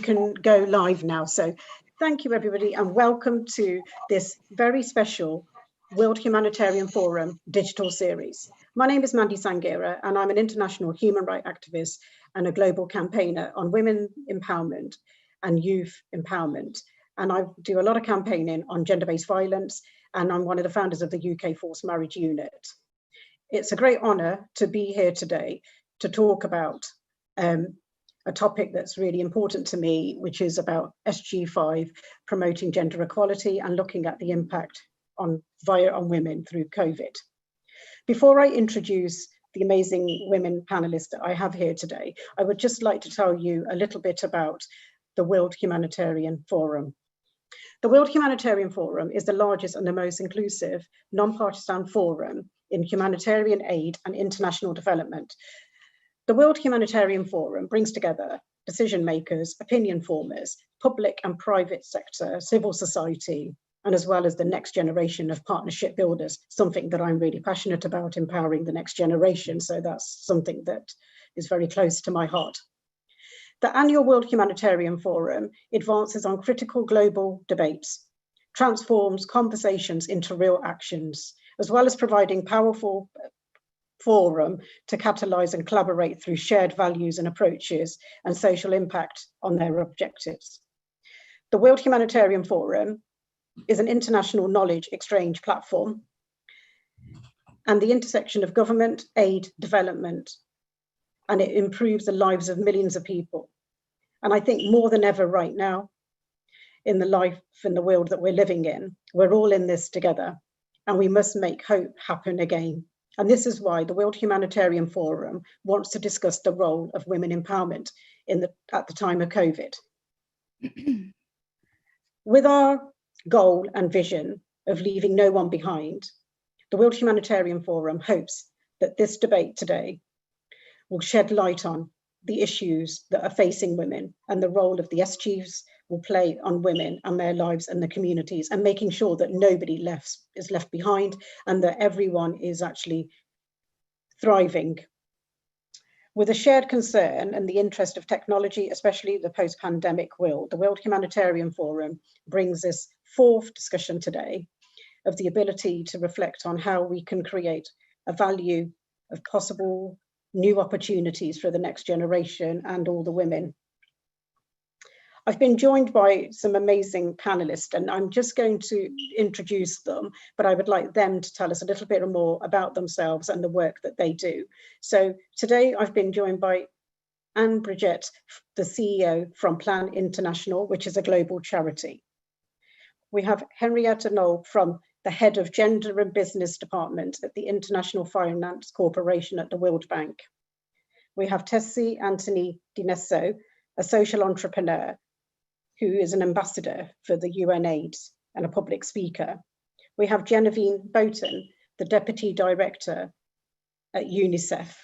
can go live now. So thank you, everybody, and welcome to this very special World Humanitarian Forum digital series. My name is Mandy Sanghera, and I'm an international human rights activist and a global campaigner on women empowerment and youth empowerment. And I do a lot of campaigning on gender-based violence, and I'm one of the founders of the UK Forced Marriage Unit. It's a great honor to be here today to talk about a topic that's really important to me, which is about SG5, promoting gender equality and looking at the impact on women through COVID. Before I introduce the amazing women panelists that I have here today, I would just like to tell you a little bit about the World Humanitarian Forum. The World Humanitarian Forum is the largest and the most inclusive non-partisan forum in humanitarian aid and international development. The World Humanitarian Forum brings together decision makers, opinion formers, public and private sector, civil society, and as well as the next generation of partnership builders, something that I'm really passionate about, empowering the next generation. So that's something that is very close to my heart. The annual World Humanitarian Forum advances on critical global debates, transforms conversations into real actions, as well as providing powerful forum to catalyze and collaborate through shared values and approaches and social impact on their objectives. The World Humanitarian Forum is an international knowledge exchange platform and the intersection of government, aid, development, and it improves the lives of millions of people. And I think more than ever right now, in the life and the world that we're living in, we're all in this together and we must make hope happen again. And this is why the World Humanitarian Forum wants to discuss the role of women empowerment at the time of COVID. With our goal and vision of leaving no one behind, the World Humanitarian Forum hopes that this debate today will shed light on the issues that are facing women and the role of the SGs will play on women and their lives and the communities, and making sure that nobody is left behind and that everyone is actually thriving. With a shared concern and the interest of technology, especially the post-pandemic world, the World Humanitarian Forum brings this fourth discussion today of the ability to reflect on how we can create a value of possible new opportunities for the next generation and all the women. I've been joined by some amazing panelists and I'm just going to introduce them, but I would like them to tell us a little bit more about themselves and the work that they do. So today I've been joined by Anne-Birgitte, the CEO from Plan International, which is a global charity. We have Henriette from the head of Gender and Business Department at the International Finance Corporation at the World Bank. We have Tessy Antony di Nassau, a social entrepreneur who is an ambassador for the UNAIDS and a public speaker. We have Genevieve Boutin, the Deputy Director at UNICEF.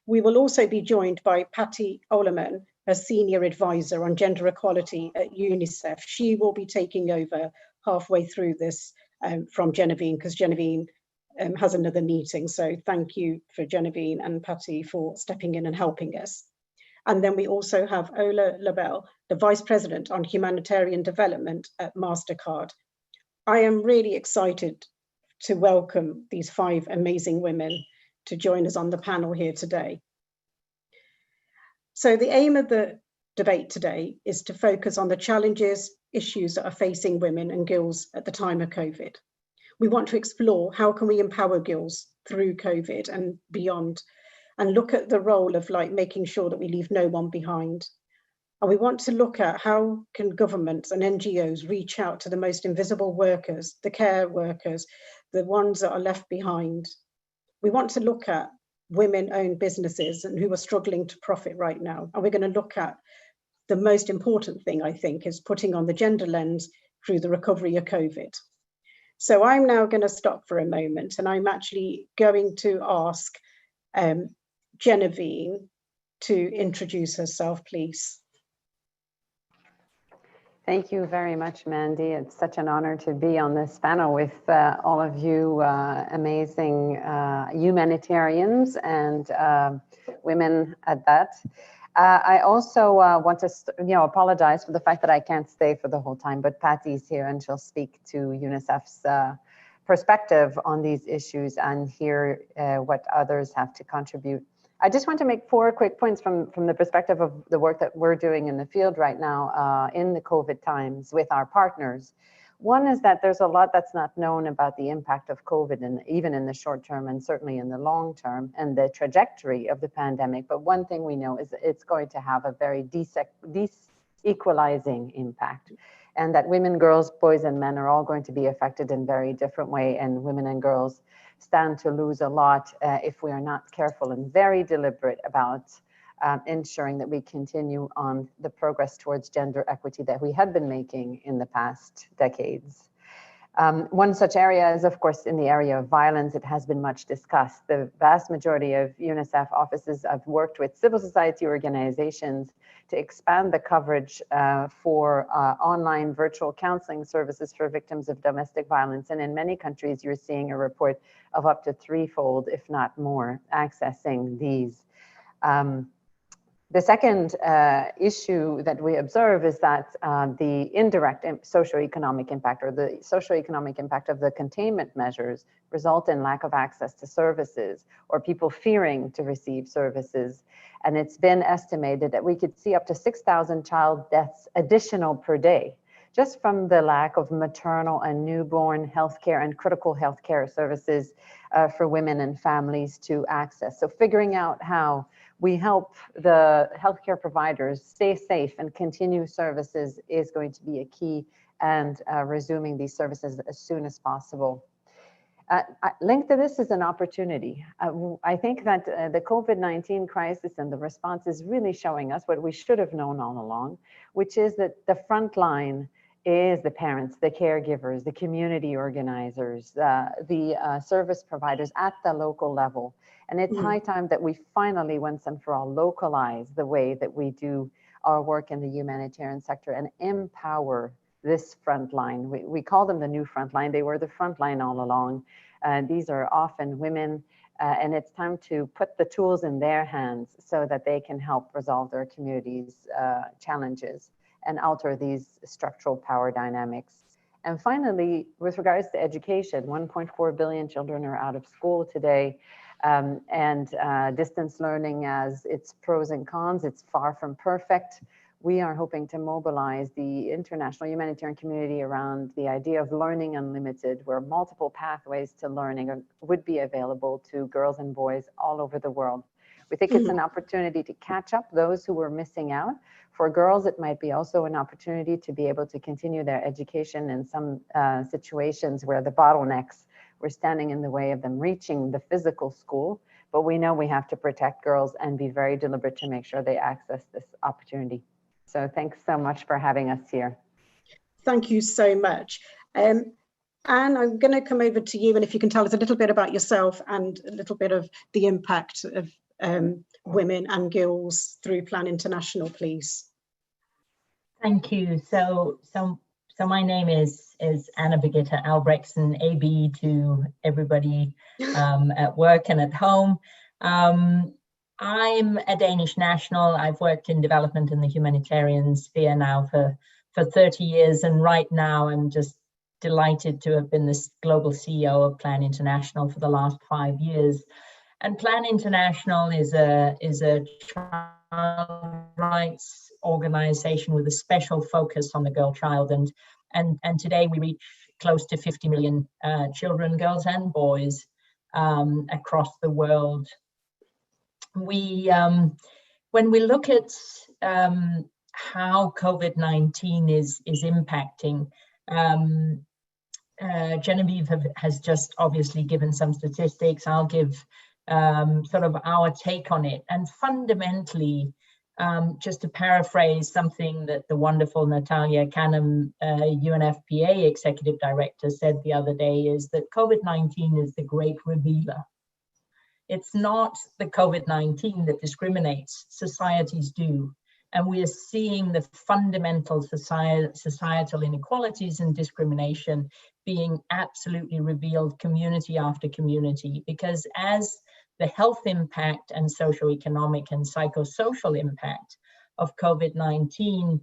We will also be joined by Patty Oleman, a Senior Advisor on Gender Equality at UNICEF. She will be taking over halfway through this from Genevieve, because Genevieve has another meeting. So thank you for Genevieve and Patty for stepping in and helping us. And then we also have Ola Labelle, the Vice President on Humanitarian Development at MasterCard. I am really excited to welcome these five amazing women to join us on the panel here today. So the aim of the debate today is to focus on the challenges, issues that are facing women and girls at the time of COVID. We want to explore how can we empower girls through COVID and beyond, and look at the role of making sure that we leave no one behind. And we want to look at how can governments and NGOs reach out to the most invisible workers, the care workers, the ones that are left behind. We want to look at women-owned businesses and who are struggling to profit right now. And we're going to look at the most important thing, I think, is putting on the gender lens through the recovery of COVID. So I'm now going to stop for a moment and I'm actually going to ask Genevieve to introduce herself, please. Thank you very much, Mandy. It's such an honor to be on this panel with all of you amazing humanitarians and women at that. I also want to, apologize for the fact that I can't stay for the whole time, but Patty's here and she'll speak to UNICEF's perspective on these issues and hear what others have to contribute. I just want to make 4 quick points from the perspective of the work that we're doing in the field right now in the COVID times with our partners. One is that there's a lot that's not known about the impact of COVID, and even in the short term and certainly in the long term, and the trajectory of the pandemic. But one thing we know is that it's going to have a very equalizing impact, and that women, girls, boys, and men are all going to be affected in very different way, and women and girls stand to lose a lot if we are not careful and very deliberate about ensuring that we continue on the progress towards gender equity that we have been making in the past decades. One such area is, of course, in the area of violence. It has been much discussed. The vast majority of UNICEF offices have worked with civil society organizations to expand the coverage for online virtual counseling services for victims of domestic violence. And in many countries, you're seeing a report of up to 3-fold, if not more, accessing these. The second issue that we observe is that the indirect socioeconomic impact, or the socioeconomic impact of the containment measures, result in lack of access to services or people fearing to receive services. And it's been estimated that we could see up to 6,000 child deaths additional per day, just from the lack of maternal and newborn healthcare and critical healthcare services for women and families to access. So figuring out how we help the healthcare providers stay safe and continue services is going to be a key, and resuming these services as soon as possible. Linked to this is an opportunity. I think that the COVID-19 crisis and the response is really showing us what we should have known all along, which is that the front line is the parents, the caregivers, the community organizers, the service providers at the local level. And it's high time that we finally, once and for all, localize the way that we do our work in the humanitarian sector and empower this front line. We call them the new front line. They were the front line all along. These are often women, and it's time to put the tools in their hands so that they can help resolve their community's challenges and alter these structural power dynamics. And finally, with regards to education, 1.4 billion children are out of school today. And distance learning has its pros and cons. It's far from perfect. We are hoping to mobilize the international humanitarian community around the idea of learning unlimited, where multiple pathways to learning would be available to girls and boys all over the world. We think it's an opportunity to catch up those who were missing out. For girls, it might be also an opportunity to be able to continue their education in some situations where the bottlenecks were standing in the way of them reaching the physical school. But we know we have to protect girls and be very deliberate to make sure they access this opportunity. So thanks so much for having us here. Thank you so much. Anne, I'm going to come over to you, and if you can tell us a little bit about yourself and a little bit of the impact of women and girls through Plan International, please. Thank you. So my name is Anne-Birgitte Albrectsen, AB to everybody at work and at home. I'm a Danish national. I've worked in development in the humanitarian sphere now for 30 years. And right now I'm just delighted to have been the global CEO of Plan International for the last 5 years. And Plan International is a child rights organization with a special focus on the girl child. And today we reach close to 50 million children, girls and boys across the world. We, when we look at how COVID-19 is impacting, Genevieve has just obviously given some statistics. I'll give sort of our take on it. And fundamentally, just to paraphrase something that the wonderful Natalia Canham, UNFPA Executive Director, said the other day, is that COVID-19 is the great revealer. It's not the COVID-19 that discriminates, societies do. And we are seeing the fundamental societal inequalities and discrimination being absolutely revealed community after community, because as the health impact and socioeconomic and psychosocial impact of COVID-19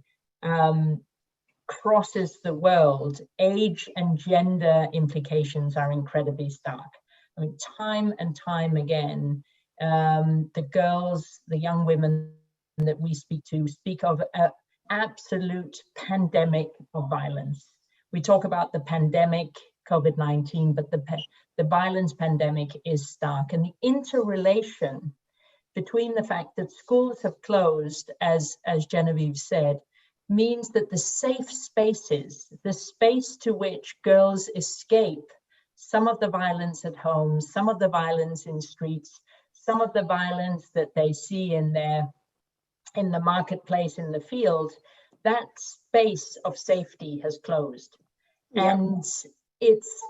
crosses the world, age and gender implications are incredibly stark. I mean, time and time again, the girls, the young women that we speak of an absolute pandemic of violence. We talk about the pandemic, COVID-19, but the violence pandemic is stark. And the interrelation between the fact that schools have closed, as Genevieve said, means that the safe spaces, the space to which girls escape some of the violence at home, some of the violence in streets, some of the violence that they see in the marketplace, in the field, that space of safety has closed. Yeah. And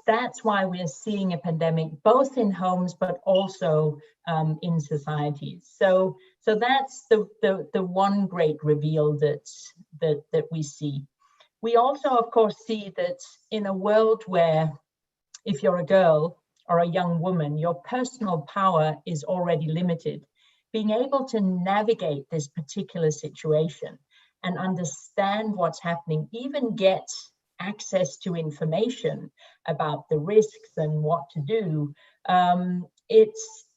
that's why we're seeing a pandemic both in homes but also in societies. So that's the one great reveal that we see. We also, of course, see that in a world where if you're a girl or a young woman, your personal power is already limited. Being able to navigate this particular situation and understand what's happening, even get access to information about the risks and what to do,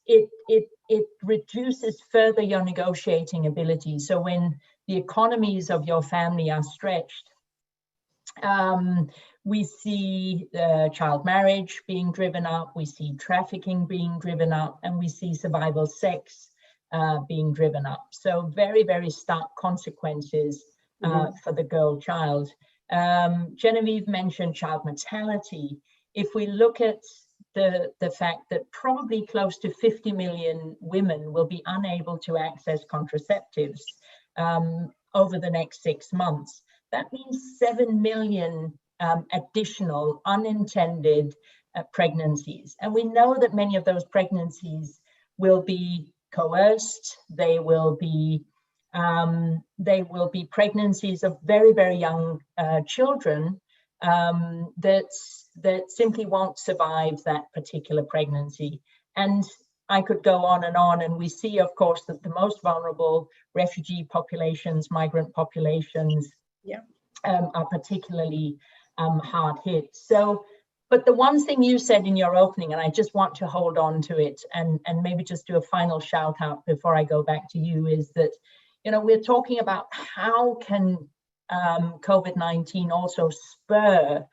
it reduces further your negotiating ability. So when the economies of your family are stretched, we see child marriage being driven up, we see trafficking being driven up, and we see survival sex being driven up. So very, very stark consequences for the girl child. Genevieve mentioned child mortality. If we look at the fact that probably close to 50 million women will be unable to access contraceptives over the next 6 months, that means 7 million additional unintended pregnancies. And we know that many of those pregnancies will be coerced. They will be pregnancies of very, very young children that simply won't survive that particular pregnancy. And I could go on, and we see, of course, that the most vulnerable refugee populations, migrant populations, are particularly hard hit. So, but the one thing you said in your opening, and I just want to hold on to it and maybe just do a final shout out before I go back to you, is that, you know, we're talking about how can COVID-19 also spur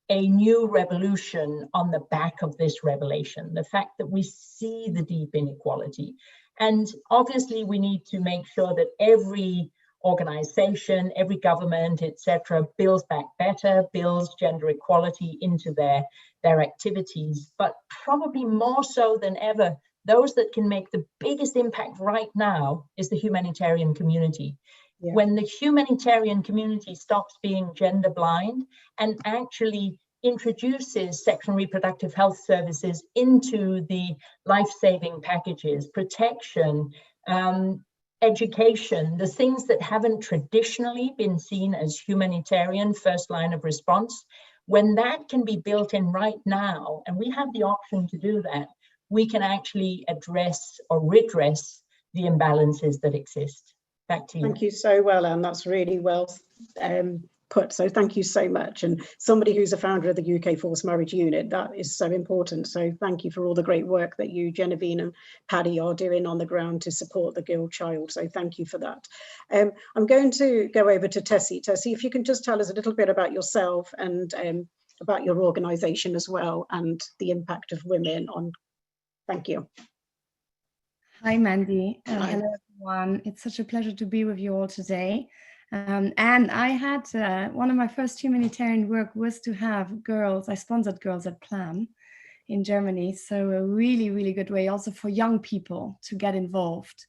a new revolution on the back of this revelation, the fact that we see the deep inequality. And obviously we need to make sure that every organization, every government, etc., builds back better, builds gender equality into their activities, but probably more so than ever, those that can make the biggest impact right now is the humanitarian community. Yeah. When the humanitarian community stops being gender blind and actually introduces sexual and reproductive health services into the life-saving packages, protection, education, the things that haven't traditionally been seen as humanitarian first line of response, when that can be built in right now, and we have the option to do that, we can actually address or redress the imbalances that exist. Back to you. Thank you so well, Anne. That's really well put. So thank you so much. And somebody who's a founder of the UK Forced Marriage Unit, that is so important. So thank you for all the great work that you, Genevieve and Paddy, are doing on the ground to support the girl child. So thank you for that. I'm going to go over to Tessy. Tessy, if you can just tell us a little bit about yourself and about your organisation as well and the impact of women on. Thank you. Hi, Mandy. Hello, everyone. It's such a pleasure to be with you all today. And I had one of my first humanitarian work was to have girls. I sponsored girls at Plan in Germany. So a really, really good way also for young people to get involved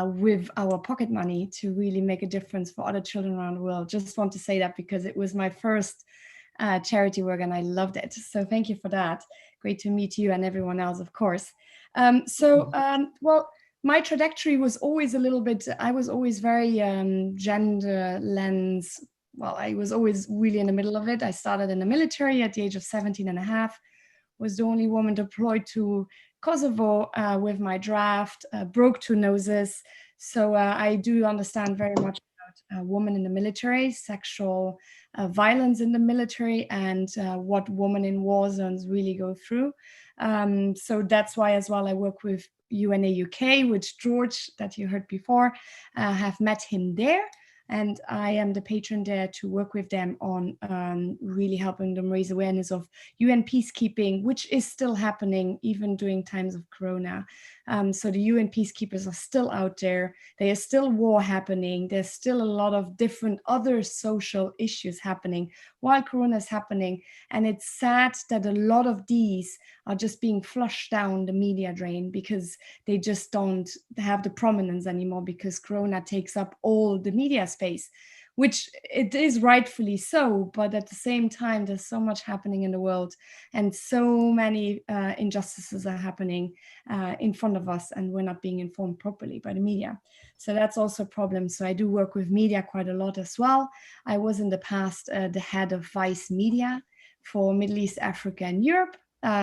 with our pocket money to really make a difference for other children around the world. Just want to say that because it was my first charity work and I loved it. So thank you for that. Great to meet you and everyone else, of course. Well, my trajectory was always a little bit, I was always very gender lens. Well, I was always really in the middle of it. I started in the military at the age of 17 and a half, was the only woman deployed to Kosovo with my draft, broke 2 noses. So I do understand very much about women in the military, sexual violence in the military, and what women in war zones really go through. So that's why as well I work with UNA UK, which George, that you heard before, have met him there. And I am the patron there to work with them on really helping them raise awareness of UN peacekeeping, which is still happening even during times of Corona. So the UN peacekeepers are still out there. There is still war happening. There's still a lot of different other social issues happening while Corona is happening. And it's sad that a lot of these are just being flushed down the media drain because they just don't have the prominence anymore because Corona takes up all the media space, which it is rightfully so. But at the same time, there's so much happening in the world and so many injustices are happening in front of us, and we're not being informed properly by the media. So that's also a problem. So I do work with media quite a lot as well. I was in the past the head of Vice Media for Middle East, Africa, and Europe.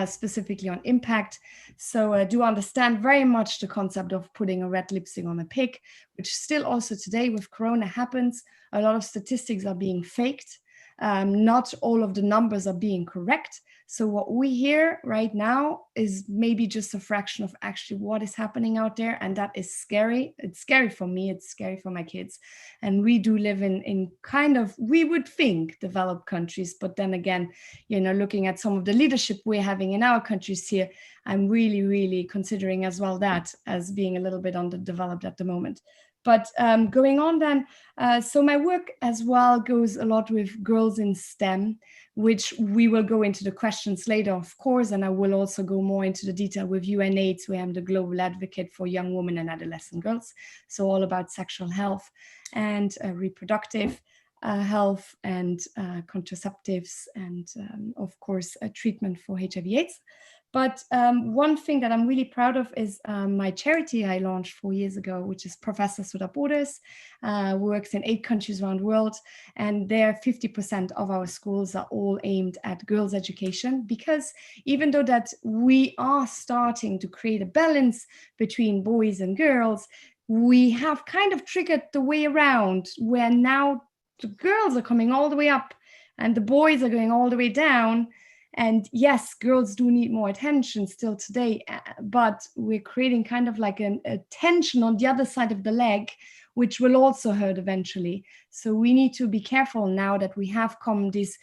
Specifically on impact. So I do understand very much the concept of putting a red lipstick on a pig, which still also today with Corona happens. A lot of statistics are being faked. Not all of the numbers are being correct. So what we hear right now is maybe just a fraction of actually what is happening out there. And that is scary. It's scary for me. It's scary for my kids. And we do live in kind of, we would think, developed countries. But then again, you know, looking at some of the leadership we're having in our countries here, I'm really, really considering as well that as being a little bit underdeveloped at the moment. But going on then, so my work as well goes a lot with girls in STEM, which we will go into the questions later, of course, and I will also go more into the detail with UNAIDS, where I'm the global advocate for young women and adolescent girls. So all about sexual health and reproductive health and contraceptives and, of course, treatment for HIV/AIDS. But one thing that I'm really proud of is my charity I launched 4 years ago, which is Professors Without Borders, works in 8 countries around the world. And there 50% of our schools are all aimed at girls' education, because even though that we are starting to create a balance between boys and girls, we have kind of triggered the way around, where now the girls are coming all the way up and the boys are going all the way down. And yes, girls do need more attention still today, but we're creating kind of like a tension on the other side of the leg, which will also hurt eventually. So we need to be careful now that we have come this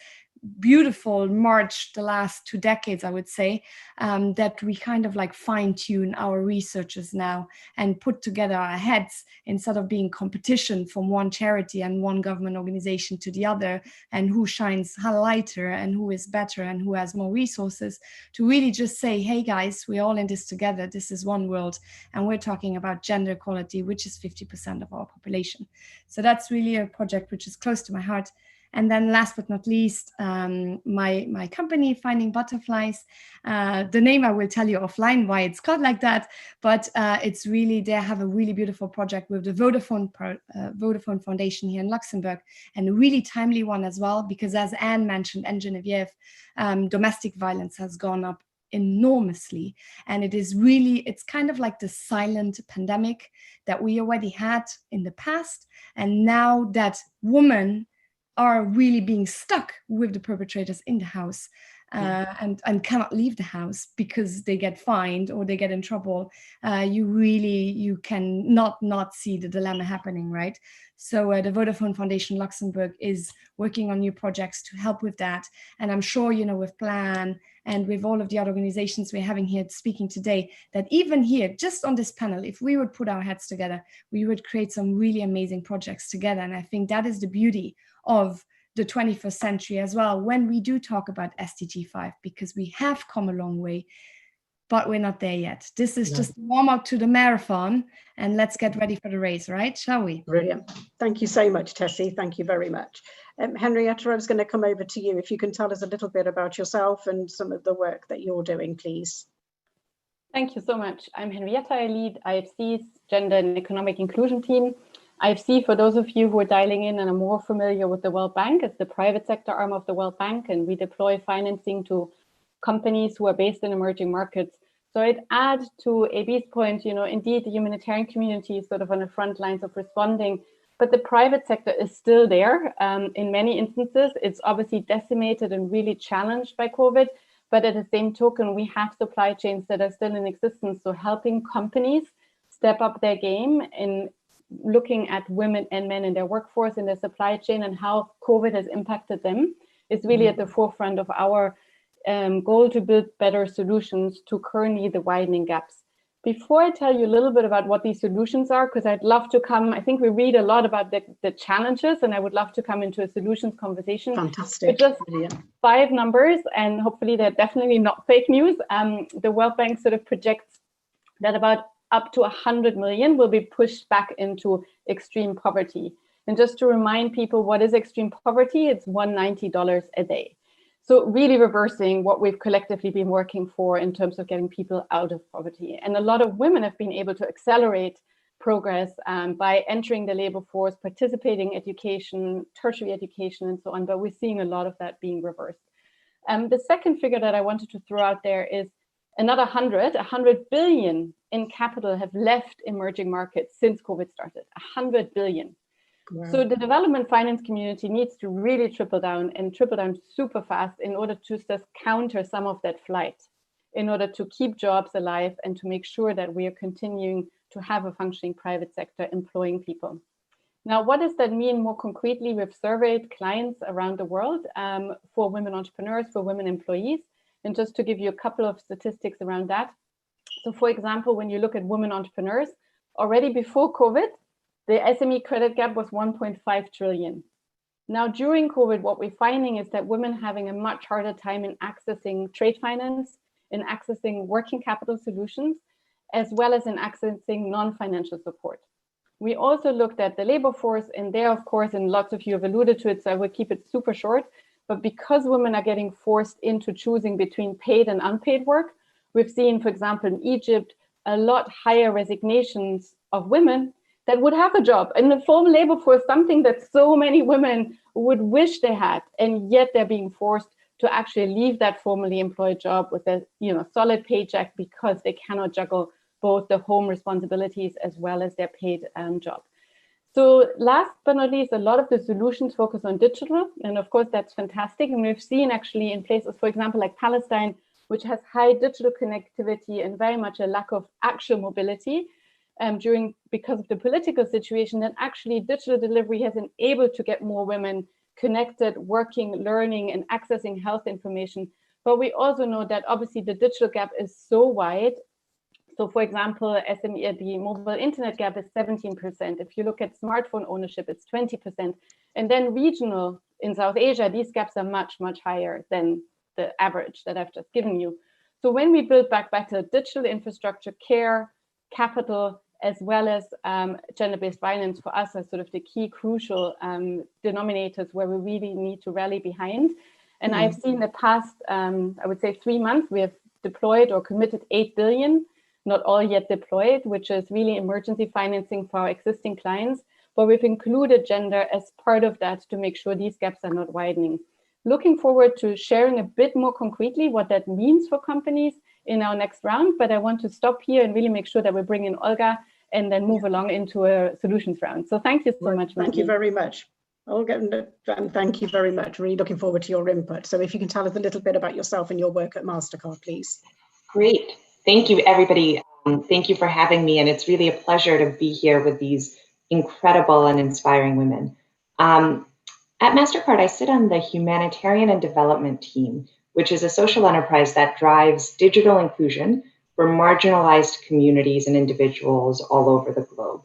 beautiful march the last 2 decades, I would say, that we kind of like fine tune our researchers now and put together our heads instead of being competition from one charity and one government organization to the other, and who shines lighter and who is better and who has more resources, to really just say, hey guys, we're all in this together. This is one world. And we're talking about gender equality, which is 50% of our population. So that's really a project which is close to my heart. And then last but not least, my company, Finding Butterflies, the name I will tell you offline why it's called like that, but it's really, they have a really beautiful project with the Vodafone Foundation here in Luxembourg, and a really timely one as well, because as Anne mentioned, and Genevieve, domestic violence has gone up enormously. And it is really, it's kind of like the silent pandemic that we already had in the past. And now that women are really being stuck with the perpetrators in the house and cannot leave the house because they get fined or they get in trouble, you can not see the dilemma happening, right? So the Vodafone Foundation Luxembourg is working on new projects to help with that. And I'm sure, you know, with Plan and with all of the other organizations we're having here speaking today, that even here, just on this panel, if we would put our heads together, we would create some really amazing projects together. And I think that is the beauty of the 21st century as well, when we do talk about SDG 5, because we have come a long way, but we're not there yet. This is just a warm up to the marathon, and let's get ready for the race, right? Shall we? Brilliant. Thank you so much, Tessy. Thank you very much. Henriette, I was going to come over to you. If you can tell us a little bit about yourself and some of the work that you're doing, please. Thank you so much. I'm Henriette. I lead IFC's Gender and Economic Inclusion team. IFC, for those of you who are dialing in and are more familiar with the World Bank, is the private sector arm of the World Bank, and we deploy financing to companies who are based in emerging markets. So I'd add to AB's point, indeed the humanitarian community is sort of on the front lines of responding, but the private sector is still there. In many instances, it's obviously decimated and really challenged by COVID, but at the same token, we have supply chains that are still in existence. So helping companies step up their game in looking at women and men in their workforce, in their supply chain, and how COVID has impacted them is really at the forefront of our goal to build better solutions to currently the widening gaps. Before I tell you a little bit about what these solutions are, because I'd love to I think we read a lot about the challenges, and I would love to come into a solutions conversation. Fantastic. But just 5 numbers, and hopefully they're definitely not fake news. The World Bank sort of projects that about up to 100 million will be pushed back into extreme poverty. And just to remind people, what is extreme poverty? It's $190 a day. So really reversing what we've collectively been working for in terms of getting people out of poverty. And a lot of women have been able to accelerate progress by entering the labor force, participating in education, tertiary education, and so on. But we're seeing a lot of that being reversed. The second figure that I wanted to throw out there is another 100 billion in capital have left emerging markets since COVID started, 100 billion. Wow. So the development finance community needs to really triple down super fast in order to just counter some of that flight, in order to keep jobs alive and to make sure that we are continuing to have a functioning private sector employing people. Now, what does that mean more concretely? We've surveyed clients around the world for women entrepreneurs, for women employees. And just to give you a couple of statistics around that. So for example, when you look at women entrepreneurs, already before COVID, the SME credit gap was 1.5 trillion. Now, during COVID, what we're finding is that women having a much harder time in accessing trade finance, in accessing working capital solutions, as well as in accessing non-financial support. We also looked at the labor force, and there, of course, and lots of you have alluded to it, so I will keep it super short, but because women are getting forced into choosing between paid and unpaid work, we've seen, for example, in Egypt, a lot higher resignations of women that would have a job in the formal labor force, something that so many women would wish they had, and yet they're being forced to actually leave that formally employed job with a solid paycheck because they cannot juggle both the home responsibilities as well as their paid job. So last but not least, a lot of the solutions focus on digital, and of course that's fantastic. And we've seen actually in places, for example, like Palestine, which has high digital connectivity and very much a lack of actual mobility, because of the political situation, that actually digital delivery has enabled to get more women connected, working, learning, and accessing health information. But we also know that obviously the digital gap is so wide. So for example, SME, the mobile internet gap is 17%. If you look at smartphone ownership, it's 20%. And then regional, in South Asia, these gaps are much, much higher than the average that I've just given you. So when we build back better digital infrastructure, care, capital, as well as gender-based violence, for us are sort of the key crucial denominators where we really need to rally behind. And I've seen the past, I would say 3 months, we have deployed or committed 8 billion, not all yet deployed, which is really emergency financing for our existing clients. But we've included gender as part of that to make sure these gaps are not widening. Looking forward to sharing a bit more concretely what that means for companies in our next round, but I want to stop here and really make sure that we bring in Olga and then move along into a solutions round. So thank you so much, Mandy. Thank you very much, Olga, and thank you very much. Really looking forward to your input. So if you can tell us a little bit about yourself and your work at MasterCard, please. Great. Thank you, everybody. Thank you for having me, and it's really a pleasure to be here with these incredible and inspiring women. At MasterCard, I sit on the Humanitarian and Development team, which is a social enterprise that drives digital inclusion for marginalized communities and individuals all over the globe.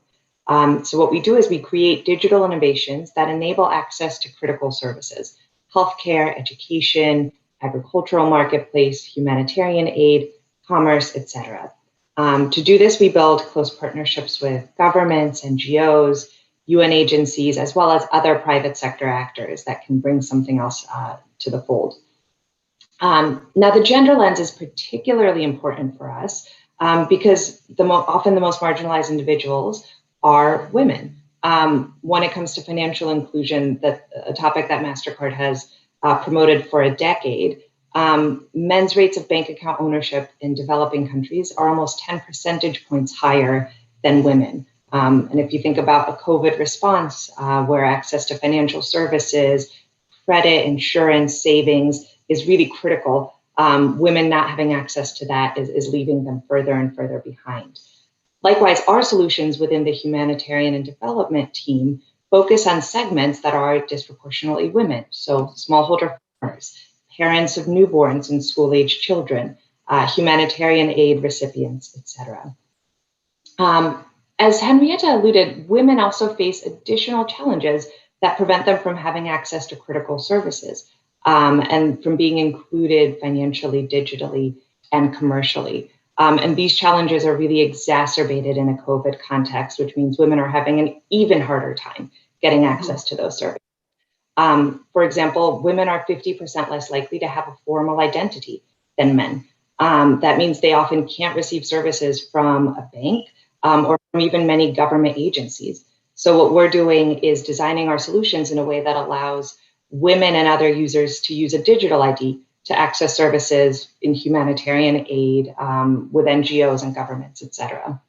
So what we do is we create digital innovations that enable access to critical services, healthcare, education, agricultural marketplace, humanitarian aid, commerce, etc. To do this, we build close partnerships with governments, NGOs, UN agencies, as well as other private sector actors that can bring something else to the fold. Now, the gender lens is particularly important for us because often the most marginalized individuals are women. When it comes to financial inclusion, a topic that MasterCard has promoted for a decade, Men's rates of bank account ownership in developing countries are almost 10 percentage points higher than women. And if you think about a COVID response, where access to financial services, credit, insurance, savings is really critical, women not having access to that is leaving them further and further behind. Likewise, our solutions within the humanitarian and development team focus on segments that are disproportionately women, so smallholder farmers, parents of newborns and school-aged children, humanitarian aid recipients, etc. As Henriette alluded, women also face additional challenges that prevent them from having access to critical services and from being included financially, digitally, and commercially. And these challenges are really exacerbated in a COVID context, which means women are having an even harder time getting access to those services. For example, women are 50% less likely to have a formal identity than men. That means they often can't receive services from a bank or from even many government agencies. So what we're doing is designing our solutions in a way that allows women and other users to use a digital ID to access services in humanitarian aid with NGOs and governments, etc.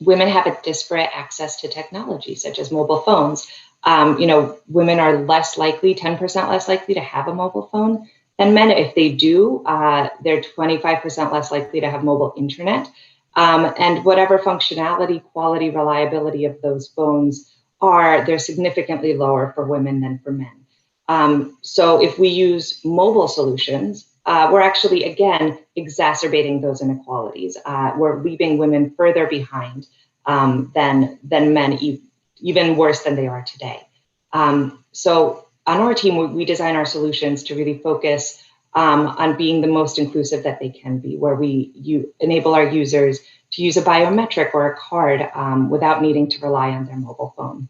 Women have a disparate access to technology, such as mobile phones. Women are less likely, 10% less likely to have a mobile phone than men. If they do, they're 25% less likely to have mobile internet. And whatever functionality, quality, reliability of those phones are, they're significantly lower for women than for men. So if we use mobile solutions, we're actually, again, exacerbating those inequalities. We're leaving women further behind than men, even worse than they are today. So on our team, we design our solutions to really focus on being the most inclusive that they can be, where we enable our users to use a biometric or a card without needing to rely on their mobile phone.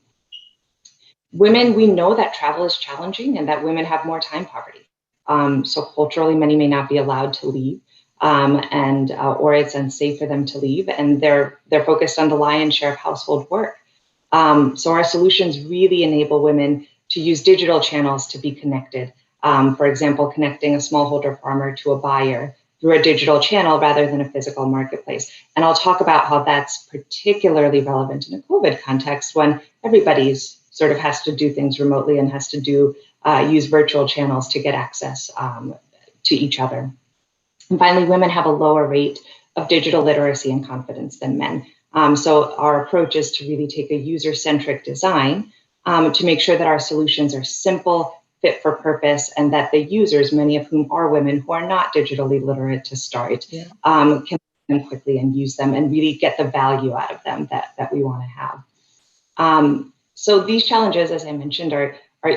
Women, we know that travel is challenging and that women have more time poverty. So culturally, many may not be allowed to leave, or it's unsafe for them to leave, and they're focused on the lion's share of household work. So our solutions really enable women to use digital channels to be connected. For example, connecting a smallholder farmer to a buyer through a digital channel rather than a physical marketplace. And I'll talk about how that's particularly relevant in a COVID context when everybody's sort of has to do things remotely and has to use virtual channels to get access to each other. And finally, women have a lower rate of digital literacy and confidence than men. So our approach is to really take a user-centric design to make sure that our solutions are simple, fit for purpose, and that the users, many of whom are women who are not digitally literate to start, can learn quickly and use them and really get the value out of them that we want to have. So these challenges, as I mentioned, are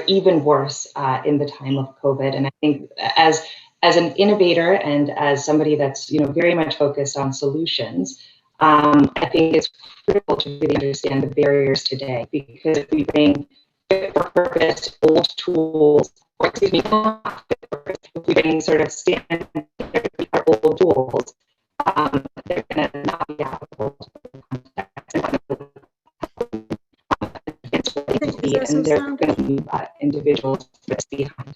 even worse in the time of COVID. And I think as an innovator and as somebody that's very much focused on solutions, I think it's critical to really understand the barriers today, because if we bring fit for purpose old tools, or excuse me, not fit for purpose, if we bring sort of standard old tools, they're going to not be applicable to the context. And they're going to leave individuals behind.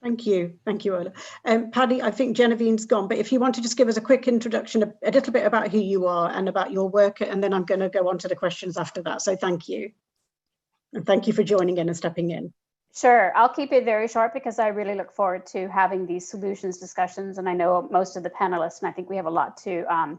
Thank you, Ola. Paddy, I think Genevieve's gone, but if you want to just give us a quick introduction, a little bit about who you are and about your work, and then I'm going to go on to the questions after that. So thank you. And thank you for joining in and stepping in. Sure, I'll keep it very short because I really look forward to having these solutions discussions, and I know most of the panelists, and I think we have a lot to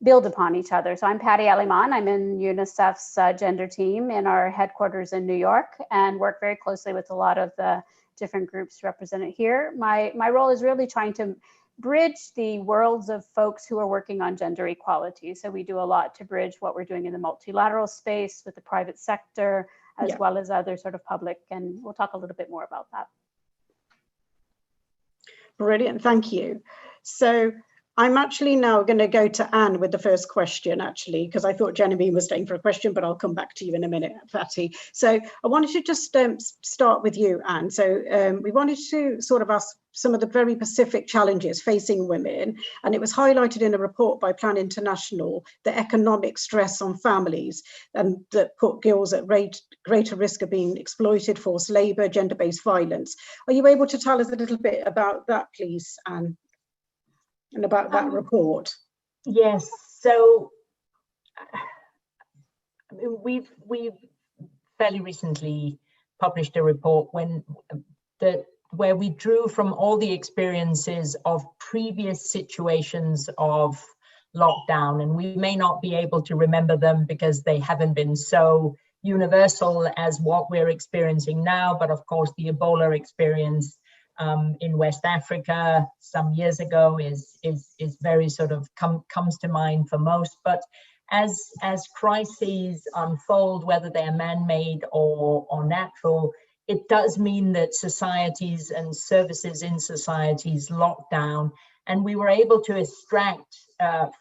build upon each other. So I'm Patty Aliman. I'm in UNICEF's gender team in our headquarters in New York, and work very closely with a lot of the different groups represented here. My role is really trying to bridge the worlds of folks who are working on gender equality. So we do a lot to bridge what we're doing in the multilateral space with the private sector, as well as other sort of public, and we'll talk a little bit more about that. Brilliant, thank you. So I'm actually now going to go to Anne with the first question, actually, because I thought Genevieve was staying for a question, but I'll come back to you in a minute, Fatty. So I wanted to just start with you, Anne. So we wanted to sort of ask some of the very specific challenges facing women, and it was highlighted in a report by Plan International, the economic stress on families and that put girls at greater risk of being exploited, forced labour, gender-based violence. Are you able to tell us a little bit about that, please, Anne? And about that report? Yes, so we've fairly recently published a report where we drew from all the experiences of previous situations of lockdown, and we may not be able to remember them because they haven't been so universal as what we're experiencing now, but of course the Ebola experience in West Africa some years ago is very sort of comes to mind for most. But as crises unfold, whether they're man-made or natural, it does mean that societies and services in societies lock down, and we were able to extract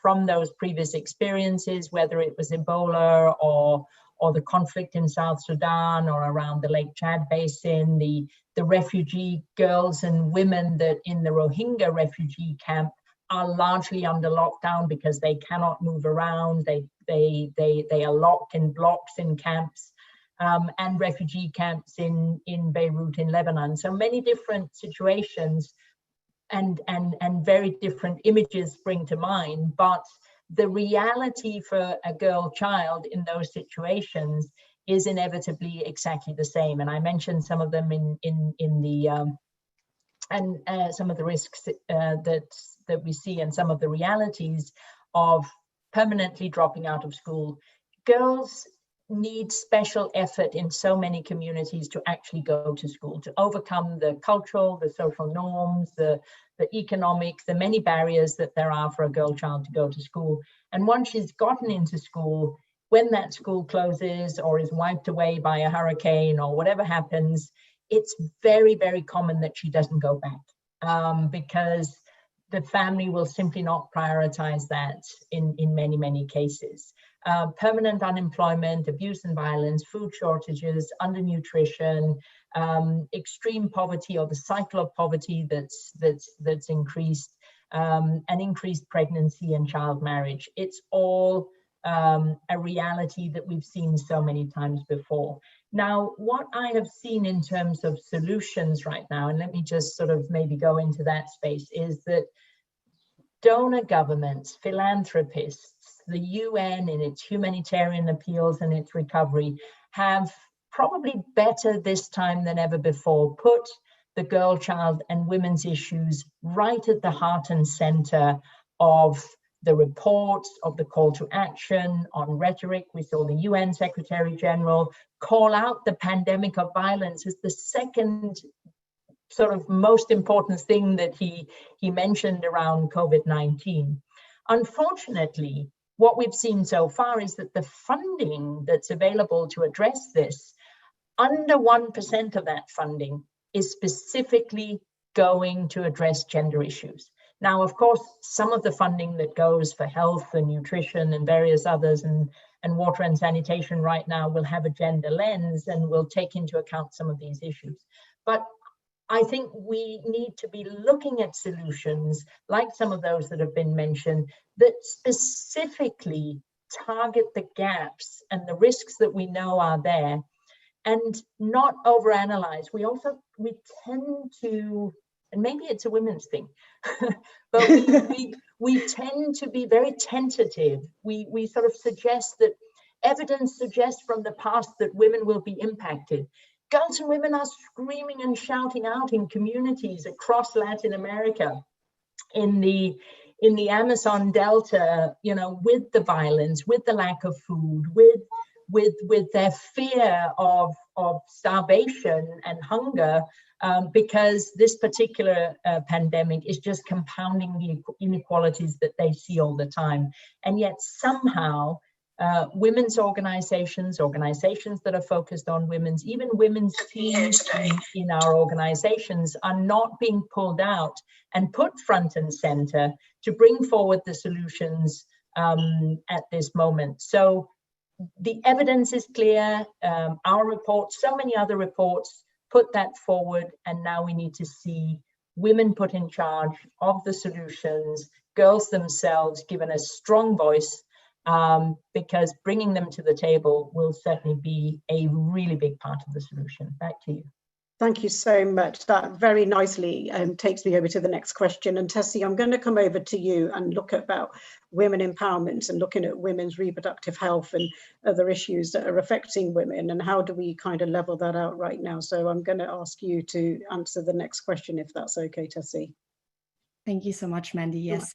from those previous experiences, whether it was Ebola or the conflict in South Sudan or around the Lake Chad Basin, the refugee girls and women that in the Rohingya refugee camp are largely under lockdown because they cannot move around. They are locked in blocks in camps, and refugee camps in Beirut in Lebanon. So many different situations and very different images spring to mind, but the reality for a girl child in those situations is inevitably exactly the same. And I mentioned some of them in the some of the risks that we see and some of the realities of permanently dropping out of school. Girls need special effort in so many communities to actually go to school, to overcome the cultural, the social norms, the economic, the many barriers that there are for a girl child to go to school. And once she's gotten into school, when that school closes or is wiped away by a hurricane or whatever happens, it's very, very common that she doesn't go back because the family will simply not prioritize that in many, many cases. Permanent unemployment, abuse and violence, food shortages, undernutrition, extreme poverty or the cycle of poverty that's increased, and increased pregnancy and child marriage. It's all a reality that we've seen so many times before. Now, what I have seen in terms of solutions right now, and let me just sort of maybe go into that space, is that donor governments, philanthropists, the UN in its humanitarian appeals and its recovery have probably better this time than ever before put the girl, child and women's issues right at the heart and center of the reports, of the call to action on rhetoric. We saw the UN Secretary General call out the pandemic of violence as the second sort of most important thing that he mentioned around COVID-19. Unfortunately, what we've seen so far is that the funding that's available to address this, under 1% of that funding is specifically going to address gender issues. Now, of course, some of the funding that goes for health and nutrition and various others and water and sanitation right now will have a gender lens and will take into account some of these issues. But I think we need to be looking at solutions like some of those that have been mentioned that specifically target the gaps and the risks that we know are there and not overanalyze. We tend to, and maybe it's a women's thing, but we tend to be very tentative. We sort of suggest that evidence suggests from the past that women will be impacted. Girls and women are screaming and shouting out in communities across Latin America, in the Amazon Delta, you know, with the violence, with the lack of food, with their fear of starvation and hunger, because this particular pandemic is just compounding the inequalities that they see all the time. And yet somehow women's organizations that are focused on women's, even women's teams in our organizations are not being pulled out and put front and center to bring forward the solutions at this moment. So the evidence is clear. Our report, so many other reports put that forward, and now we need to see women put in charge of the solutions, girls themselves given a strong voice, because bringing them to the table will certainly be a really big part of the solution. Back to you. Thank you so much. That very nicely takes me over to the next question. And Tessy, I'm going to come over to you and look at about women empowerment and looking at women's reproductive health and other issues that are affecting women, and how do we kind of level that out right now. So I'm going to ask you to answer the next question, if that's okay, Tessy. Thank you so much, Mandy. Yes.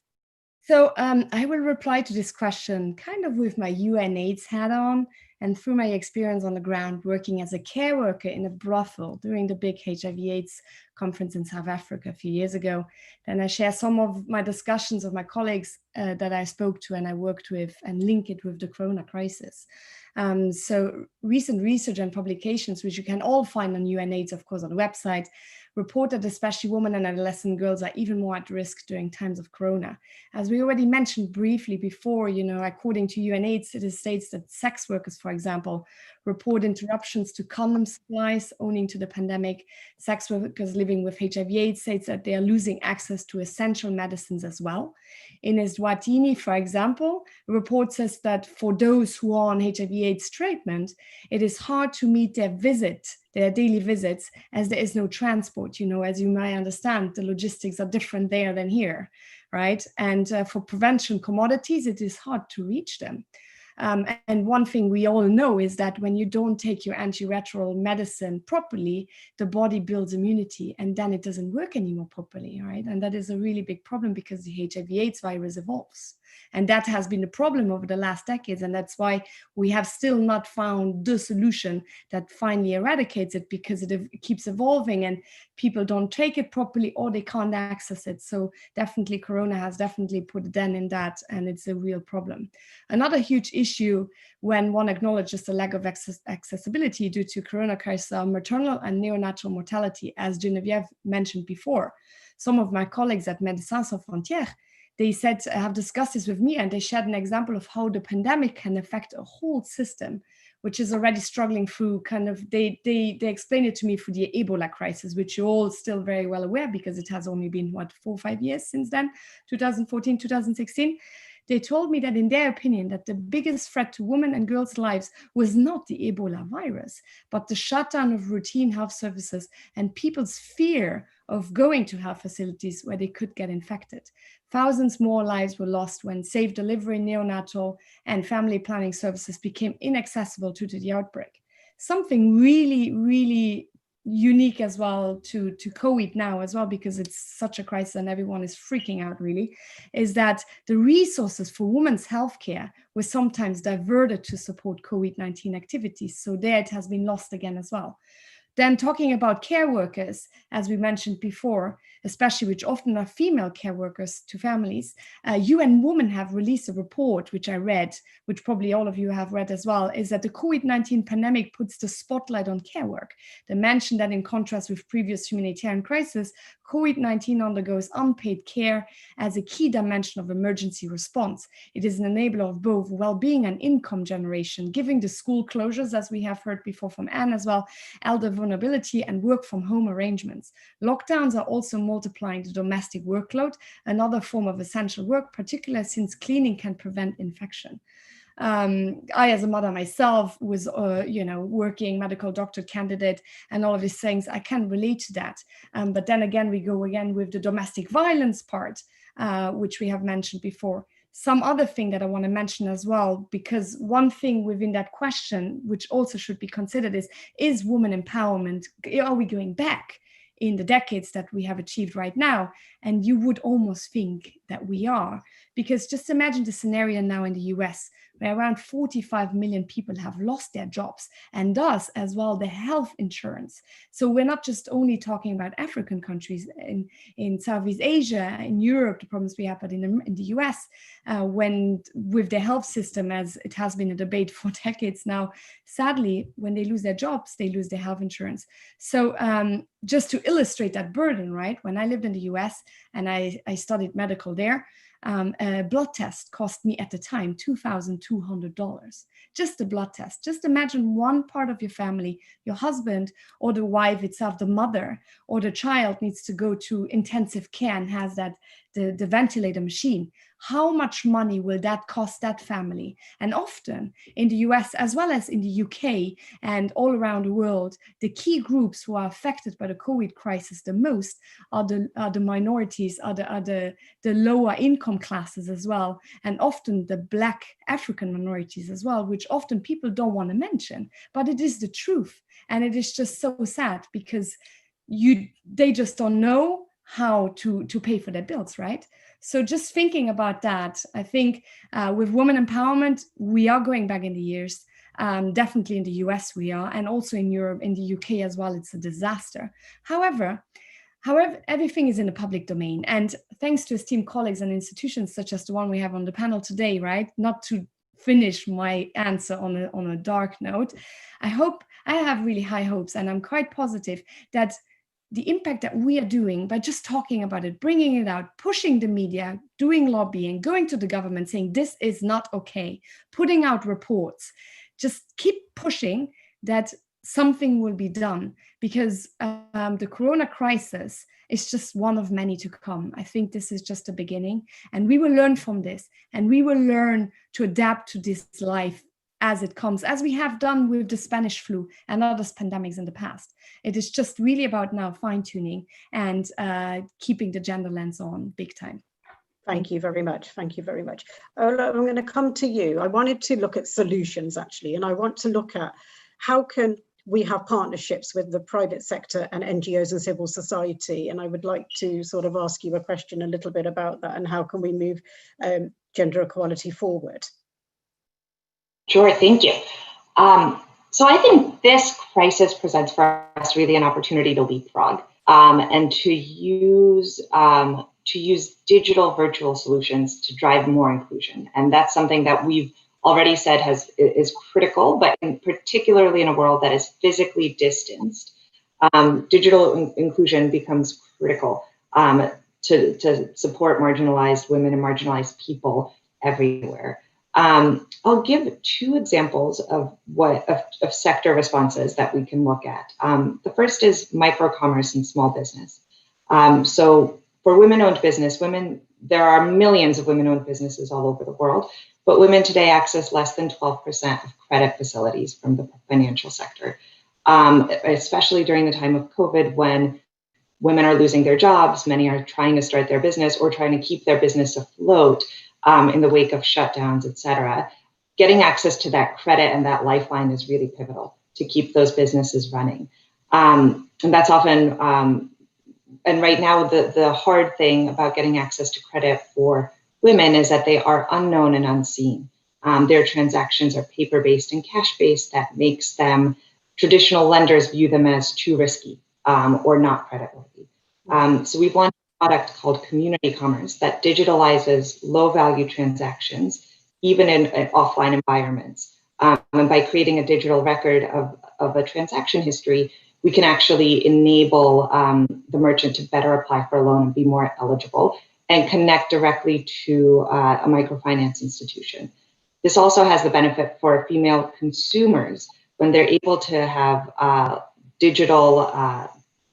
So I will reply to this question kind of with my UNAIDS hat on, and through my experience on the ground working as a care worker in a brothel during the big HIV/AIDS conference in South Africa a few years ago. Then I share some of my discussions of my colleagues that I spoke to and I worked with, and link it with the Corona crisis. So recent research and publications, which you can all find on UNAIDS, of course, on the website, report that especially women and adolescent girls are even more at risk during times of Corona. As we already mentioned briefly before, according to UNAIDS, it states that sex workers, for example, report interruptions to condom supplies owing to the pandemic. Sex workers living with HIV/AIDS states that they are losing access to essential medicines as well. In Eswatini, for example, a report says that for those who are on HIV/AIDS treatment, it is hard to meet their daily visits, as there is no transport. As you might understand, the logistics are different there than here, right? And for prevention commodities, it is hard to reach them. And one thing we all know is that when you don't take your antiretroviral medicine properly, the body builds immunity and then it doesn't work anymore properly, right? And that is a really big problem because the HIV/AIDS virus evolves. And that has been a problem over the last decades. And that's why we have still not found the solution that finally eradicates it, because it keeps evolving and people don't take it properly or they can't access it. So definitely Corona has definitely put a dent in that, and it's a real problem. Another huge issue when one acknowledges the lack of accessibility due to Corona crisis are maternal and neonatal mortality, as Genevieve mentioned before. Some of my colleagues at Médecins Sans Frontières, they said, have discussed this with me, and they shared an example of how the pandemic can affect a whole system, which is already struggling through they explained it to me through the Ebola crisis, which you're all still very well aware because it has only been, 4 or 5 years since then, 2014, 2016. They told me that in their opinion, that the biggest threat to women and girls' lives was not the Ebola virus, but the shutdown of routine health services and people's fear of going to health facilities where they could get infected. Thousands more lives were lost when safe delivery, neonatal, and family planning services became inaccessible due to the outbreak. Something really, really unique as well to COVID now as well, because it's such a crisis and everyone is freaking out really, is that the resources for women's healthcare were sometimes diverted to support COVID-19 activities. So there it has been lost again as well. Then talking about care workers, as we mentioned before, especially which often are female care workers to families, UN Women have released a report, which I read, which probably all of you have read as well, is that the COVID-19 pandemic puts the spotlight on care work. They mentioned that in contrast with previous humanitarian crises, COVID-19 undergoes unpaid care as a key dimension of emergency response. It is an enabler of both well-being and income generation, giving the school closures, as we have heard before from Anne as well, elder vulnerability and work from home arrangements. Lockdowns are also multiplying the domestic workload, another form of essential work, particularly since cleaning can prevent infection. I, as a mother myself, was, working medical doctor candidate and all of these things. I can relate to that. But then again, we go again with the domestic violence part, which we have mentioned before. Some other thing that I want to mention as well, because one thing within that question, which also should be considered, is women empowerment. Are we going back in the decades that we have achieved right now? And you would almost think that we are, because just imagine the scenario now in the US around 45 million people have lost their jobs, and thus as well the health insurance. So we're not just only talking about African countries, in Southeast Asia, in Europe, the problems we have, but in the US, when with the health system, as it has been a debate for decades now, sadly, when they lose their jobs, they lose their health insurance. So just to illustrate that burden, right? When I lived in the US and I studied medical there, a blood test cost me at the time $2,200. Just a blood test. Just imagine one part of your family, your husband or the wife itself, the mother or the child needs to go to intensive care and has that the ventilator machine. How much money will that cost that family? And often in the US, as well as in the UK and all around the world, the key groups who are affected by the COVID crisis the most are the minorities, are the lower income classes as well, and often the Black African minorities as well, which often people don't want to mention, but it is the truth. And it is just so sad because they just don't know how to pay for their bills, right? So just thinking about that, I think with women empowerment, we are going back in the years. Definitely in the US we are, and also in Europe, in the UK as well, it's a disaster. However, everything is in the public domain. And thanks to esteemed colleagues and institutions such as the one we have on the panel today, right? Not to finish my answer on a dark note, I have really high hopes, and I'm quite positive that the impact that we are doing by just talking about it, bringing it out, pushing the media, doing lobbying, going to the government saying this is not okay, putting out reports, just keep pushing that something will be done, because the corona crisis is just one of many to come. I think this is just a beginning, and we will learn from this, and we will learn to adapt to this life as it comes, as we have done with the Spanish flu and other pandemics in the past. It is just really about now fine-tuning and keeping the gender lens on big time. Thank you very much. Thank you very much. Ola, I'm going to come to you. I wanted to look at solutions, actually, and I want to look at how can we have partnerships with the private sector and NGOs and civil society. And I would like to sort of ask you a question a little bit about that, and how can we move gender equality forward? Sure, thank you. So I think this crisis presents for us really an opportunity to leapfrog and to use digital virtual solutions to drive more inclusion. And that's something that we've already said is critical, but particularly in a world that is physically distanced, digital inclusion becomes critical to support marginalized women and marginalized people everywhere. I'll give two examples of sector responses that we can look at. The first is micro-commerce and small business. So for women-owned business, there are millions of women-owned businesses all over the world, but women today access less than 12% of credit facilities from the financial sector, especially during the time of COVID, when women are losing their jobs, many are trying to start their business or trying to keep their business afloat in the wake of shutdowns, et cetera. Getting access to that credit and that lifeline is really pivotal to keep those businesses running. And that's often, and right now, the hard thing about getting access to credit for women is that they are unknown and unseen. Their transactions are paper-based and cash-based. That makes them, traditional lenders view them as too risky or not creditworthy. So we've launched a product called Community Commerce that digitalizes low-value transactions, even in offline environments. And by creating a digital record of a transaction history, we can actually enable the merchant to better apply for a loan and be more eligible and connect directly to a microfinance institution. This also has the benefit for female consumers when they're able to have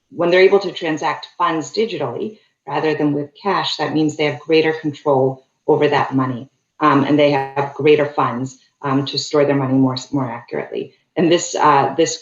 when they're able to transact funds digitally rather than with cash. That means they have greater control over that money, and they have greater funds to store their money more accurately. And this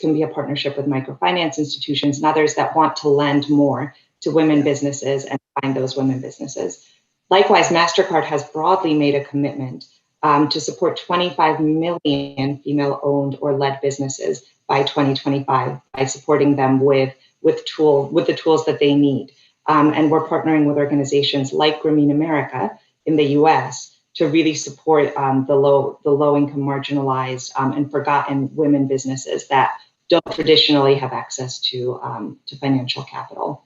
can be a partnership with microfinance institutions and others that want to lend more to women businesses and find those women businesses. Likewise, MasterCard has broadly made a commitment to support 25 million female-owned or led businesses by 2025 by supporting them with the tools that they need. And we're partnering with organizations like Grameen America in the US to really support the low income, marginalized, and forgotten women businesses that don't traditionally have access to financial capital.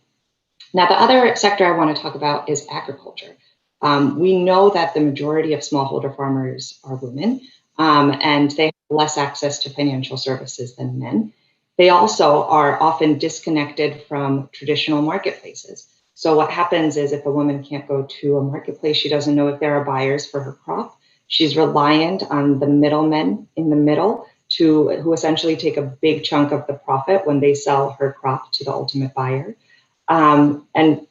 Now, the other sector I want to talk about is agriculture. We know that the majority of smallholder farmers are women, and they have less access to financial services than men. They also are often disconnected from traditional marketplaces. So what happens is if a woman can't go to a marketplace, she doesn't know if there are buyers for her crop. She's reliant on the middlemen in the middle who essentially take a big chunk of the profit when they sell her crop to the ultimate buyer. And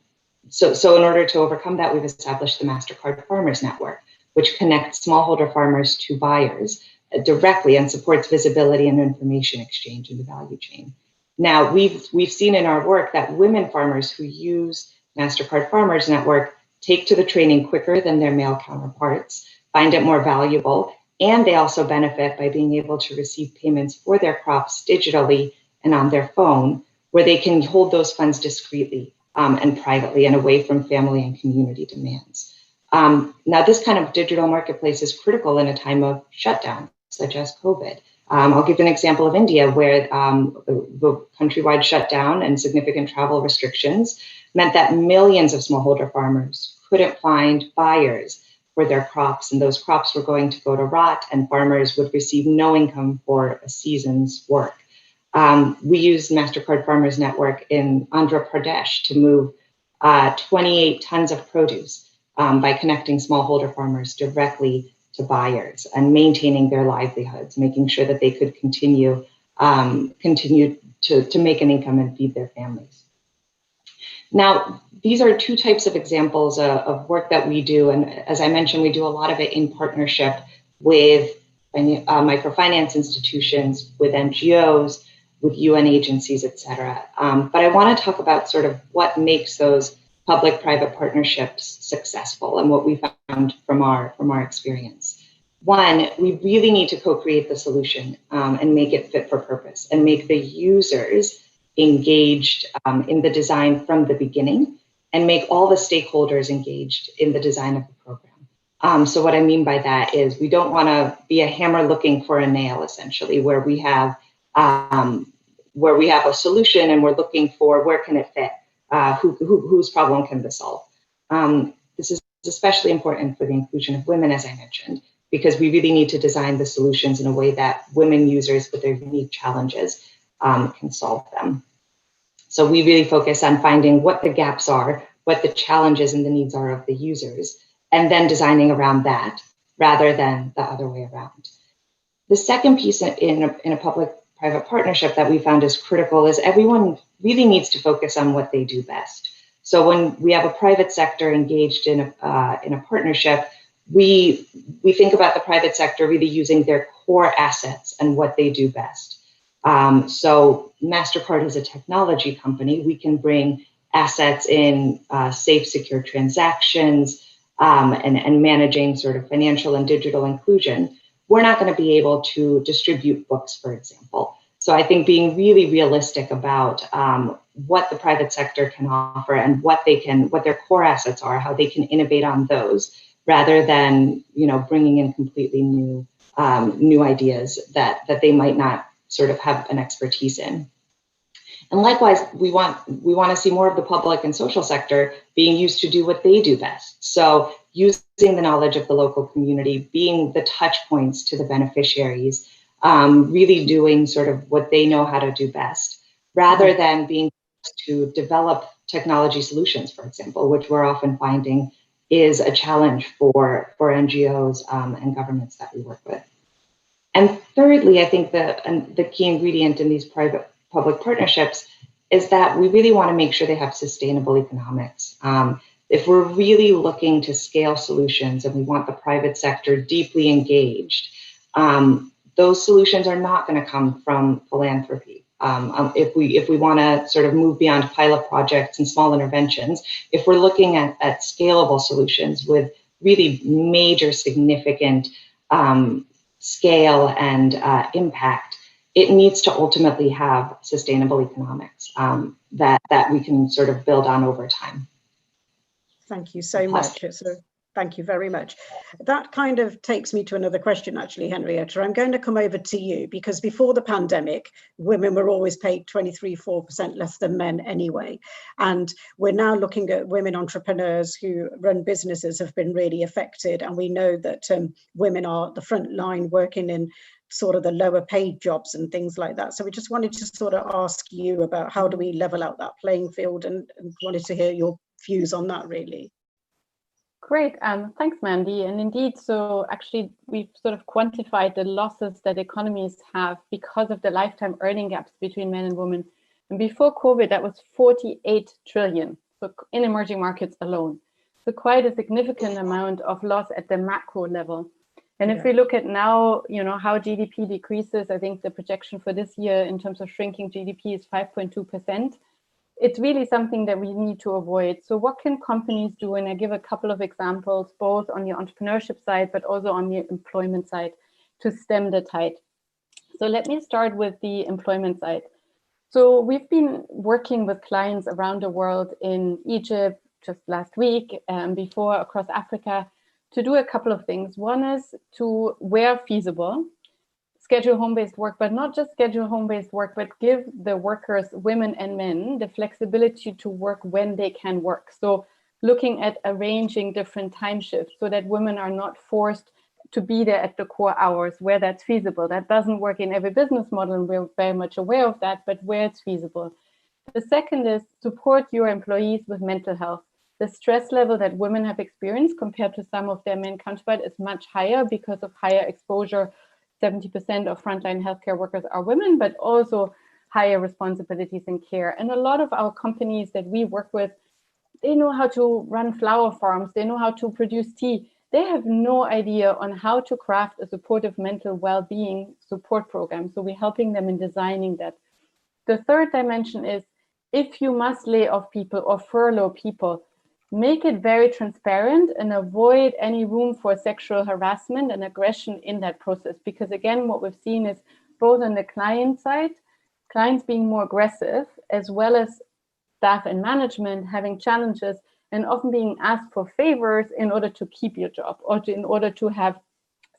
so in order to overcome that, we've established the MasterCard Farmers Network, which connects smallholder farmers to buyers directly and supports visibility and information exchange in the value chain. Now, we've seen in our work that women farmers who use MasterCard Farmers Network take to the training quicker than their male counterparts, find it more valuable, and they also benefit by being able to receive payments for their crops digitally and on their phone, where they can hold those funds discreetly and privately and away from family and community demands. Now, this kind of digital marketplace is critical in a time of shutdown, such as COVID. I'll give an example of India, where the countrywide shutdown and significant travel restrictions meant that millions of smallholder farmers couldn't find buyers for their crops, and those crops were going to go to rot, and farmers would receive no income for a season's work. We used MasterCard Farmers Network in Andhra Pradesh to move 28 tons of produce by connecting smallholder farmers directly to buyers and maintaining their livelihoods, making sure that they could continue to make an income and feed their families. Now, these are two types of examples of work that we do. And as I mentioned, we do a lot of it in partnership with microfinance institutions, with NGOs, with UN agencies, et cetera. But I want to talk about sort of what makes those public-private partnerships successful and what we found from our experience. One, we really need to co-create the solution and make it fit for purpose and make the users engaged in the design from the beginning and make all the stakeholders engaged in the design of the program. So what I mean by that is we don't want to be a hammer looking for a nail, essentially, where we have a solution and we're looking for where can it fit, whose problem can this solve. This is especially important for the inclusion of women, as I mentioned, because we really need to design the solutions in a way that women users with their unique challenges can solve them. So we really focus on finding what the gaps are, what the challenges and the needs are of the users, and then designing around that rather than the other way around. The second piece in a public-private partnership that we found is critical is everyone really needs to focus on what they do best. So when we have a private sector engaged in a partnership, we think about the private sector really using their core assets and what they do best. So MasterCard is a technology company. We can bring assets in safe, secure transactions and managing sort of financial and digital inclusion. We're not going to be able to distribute books, for example. So I think being really realistic about what the private sector can offer and what their core assets are, how they can innovate on those, rather than bringing in completely new ideas that they might not sort of have an expertise in. And likewise, we want to see more of the public and social sector being used to do what they do best. So using the knowledge of the local community, being the touch points to the beneficiaries, really doing sort of what they know how to do best, rather than being to develop technology solutions, for example, which we're often finding is a challenge for NGOs and governments that we work with. And thirdly, I think the key ingredient in these private-public partnerships is that we really want to make sure they have sustainable economics. If we're really looking to scale solutions and we want the private sector deeply engaged, those solutions are not going to come from philanthropy. If we want to sort of move beyond pilot projects and small interventions, if we're looking at scalable solutions with really major significant scale and impact, it needs to ultimately have sustainable economics that we can sort of build on over time. Thank you so much. It's a Thank you very much. That kind of takes me to another question, actually, Henriette. I'm going to come over to you because before the pandemic, women were always paid 23-4% less than men anyway. And we're now looking at women entrepreneurs who run businesses have been really affected. And we know that women are the front line working in sort of the lower paid jobs and things like that. So we just wanted to sort of ask you about how do we level out that playing field, and wanted to hear your views on that, really. Great, thanks, Mandy. And indeed, so actually we've sort of quantified the losses that economies have because of the lifetime earning gaps between men and women. And before COVID, that was 48 trillion, so in emerging markets alone. So quite a significant amount of loss at the macro level. And if we look at now, you know, how GDP decreases, I think the projection for this year in terms of shrinking GDP is 5.2%. It's really something that we need to avoid. So what can companies do? And I give a couple of examples, both on the entrepreneurship side, but also on the employment side, to stem the tide. So let me start with the employment side. So we've been working with clients around the world, in Egypt just last week, before across Africa, to do a couple of things. One is to, where feasible, schedule home-based work, but not just schedule home-based work, but give the workers, women and men, the flexibility to work when they can work. So looking at arranging different time shifts so that women are not forced to be there at the core hours where that's feasible. That doesn't work in every business model, and we're very much aware of that, but where it's feasible. The second is support your employees with mental health. The stress level that women have experienced compared to some of their men counterparts is much higher because of higher exposure. 70% of frontline healthcare workers are women, but also higher responsibilities in care. And a lot of our companies that we work with, they know how to run flower farms, they know how to produce tea. They have no idea on how to craft a supportive mental well-being support program. So we're helping them in designing that. The third dimension is, if you must lay off people or furlough people, make it very transparent and avoid any room for sexual harassment and aggression in that process. Because again, what we've seen is both on the client side, clients being more aggressive, as well as staff and management having challenges and often being asked for favors in order to keep your job or in order to have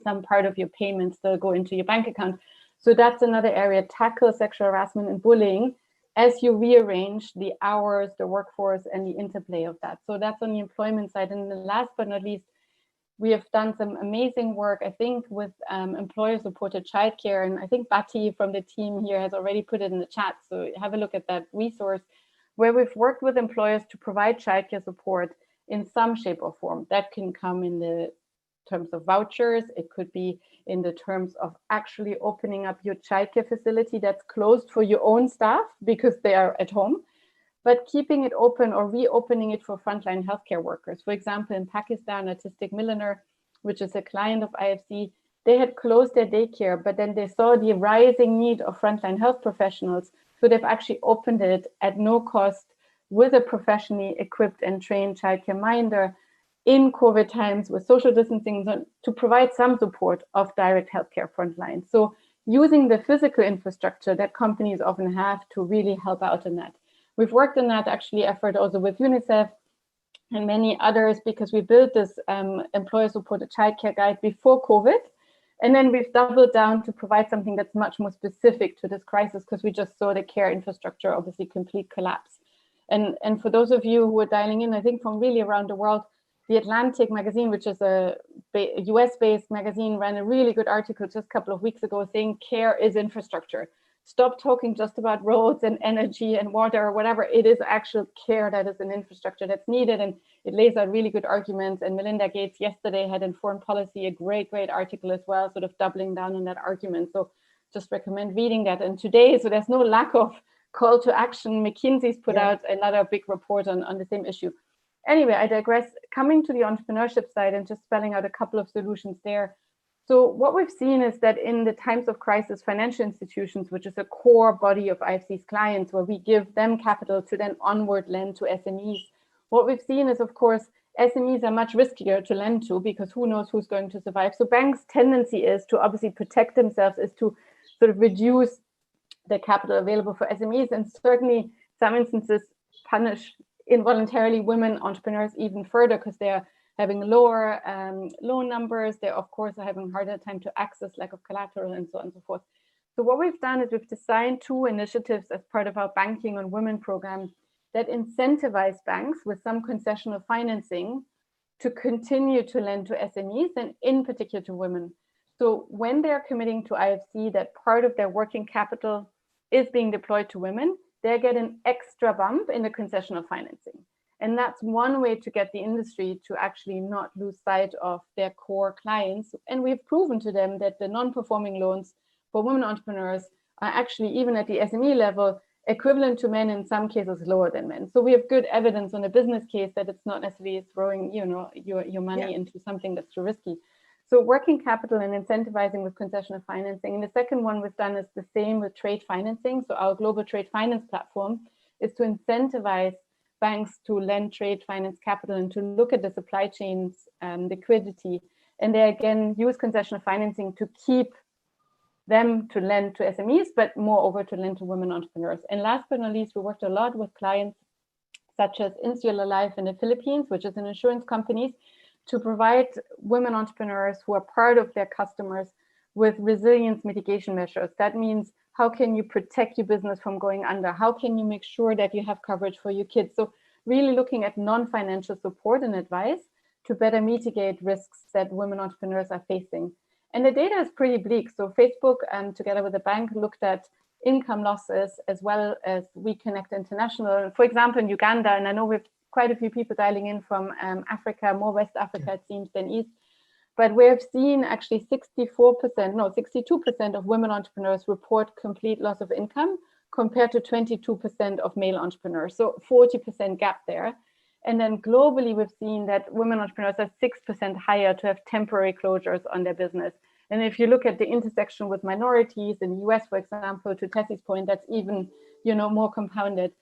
some part of your payments that go into your bank account. So that's another area. Tackle sexual harassment and bullying as you rearrange the hours, the workforce, and the interplay of that. So that's on the employment side. And then last but not least, we have done some amazing work, I think, with employer-supported childcare. And I think Boutin from the team here has already put it in the chat. So have a look at that resource, where we've worked with employers to provide childcare support in some shape or form. That can come in the terms of vouchers. It could be in the terms of actually opening up your childcare facility that's closed for your own staff because they are at home, but keeping it open or reopening it for frontline healthcare workers. For example, in Pakistan, Artistic Milliner, which is a client of IFC, they had closed their daycare, but then they saw the rising need of frontline health professionals. So they've actually opened it at no cost with a professionally equipped and trained childcare minder in COVID times with social distancing to provide some support of direct healthcare frontline. So using the physical infrastructure that companies often have to really help out in that. We've worked on that actually effort also with UNICEF and many others, because we built this employer-supported childcare guide before COVID. And then we've doubled down to provide something that's much more specific to this crisis, because we just saw the care infrastructure obviously complete collapse. And for those of you who are dialing in, I think from really around the world, The Atlantic magazine, which is a US-based magazine, ran a really good article just a couple of weeks ago saying care is infrastructure. Stop talking just about roads and energy and water or whatever. It is actual care that is an infrastructure that's needed, and it lays out really good arguments. And Melinda Gates yesterday had in Foreign Policy a great article as well, sort of doubling down on that argument. So just recommend reading that. And today, so there's no lack of call to action. McKinsey's put out another big report on the same issue. Anyway, I digress. Coming to the entrepreneurship side and just spelling out a couple of solutions there. So what we've seen is that in the times of crisis, financial institutions, which is a core body of IFC's clients, where we give them capital to then onward lend to SMEs, what we've seen is, of course, SMEs are much riskier to lend to because who knows who's going to survive. So banks' tendency is to obviously protect themselves, is to sort of reduce the capital available for SMEs, and certainly some instances punish involuntarily women entrepreneurs even further because they having lower loan numbers. They, of course, are having a harder time to access, lack of collateral, and so on and so forth. So what we've done is we've designed 2 initiatives as part of our Banking on Women program that incentivize banks with some concessional financing to continue to lend to SMEs and in particular to women. So when they're committing to IFC that part of their working capital is being deployed to women, they get an extra bump in the concessional financing. And that's one way to get the industry to actually not lose sight of their core clients. And we've proven to them that the non-performing loans for women entrepreneurs are actually, even at the SME level, equivalent to men, in some cases lower than men. So we have good evidence on a business case that it's not necessarily throwing, you know, your money into something that's too risky. So working capital and incentivizing with concessional financing. And the second one we've done is the same with trade financing. So our global trade finance platform is to incentivize banks to lend trade finance capital and to look at the supply chains liquidity. And they again use concessional financing to keep them to lend to SMEs, but moreover to lend to women entrepreneurs. And last but not least, we worked a lot with clients such as Insular Life in the Philippines, which is an insurance company, to provide women entrepreneurs who are part of their customers with resilience mitigation measures. That means, how can you protect your business from going under? How can you make sure that you have coverage for your kids? So really looking at non-financial support and advice to better mitigate risks that women entrepreneurs are facing. And the data is pretty bleak. So Facebook, together with the bank, looked at income losses as well as We Connect International. For example, in Uganda, and I know we've quite a few people dialing in from Africa, more West Africa it seems than East, but we've seen actually 62% of women entrepreneurs report complete loss of income compared to 22% of male entrepreneurs. So 40% gap there. And then globally, we've seen that women entrepreneurs are 6% higher to have temporary closures on their business. And if you look at the intersection with minorities in the US, for example, to Tessy's point, that's even, you know, more compounded.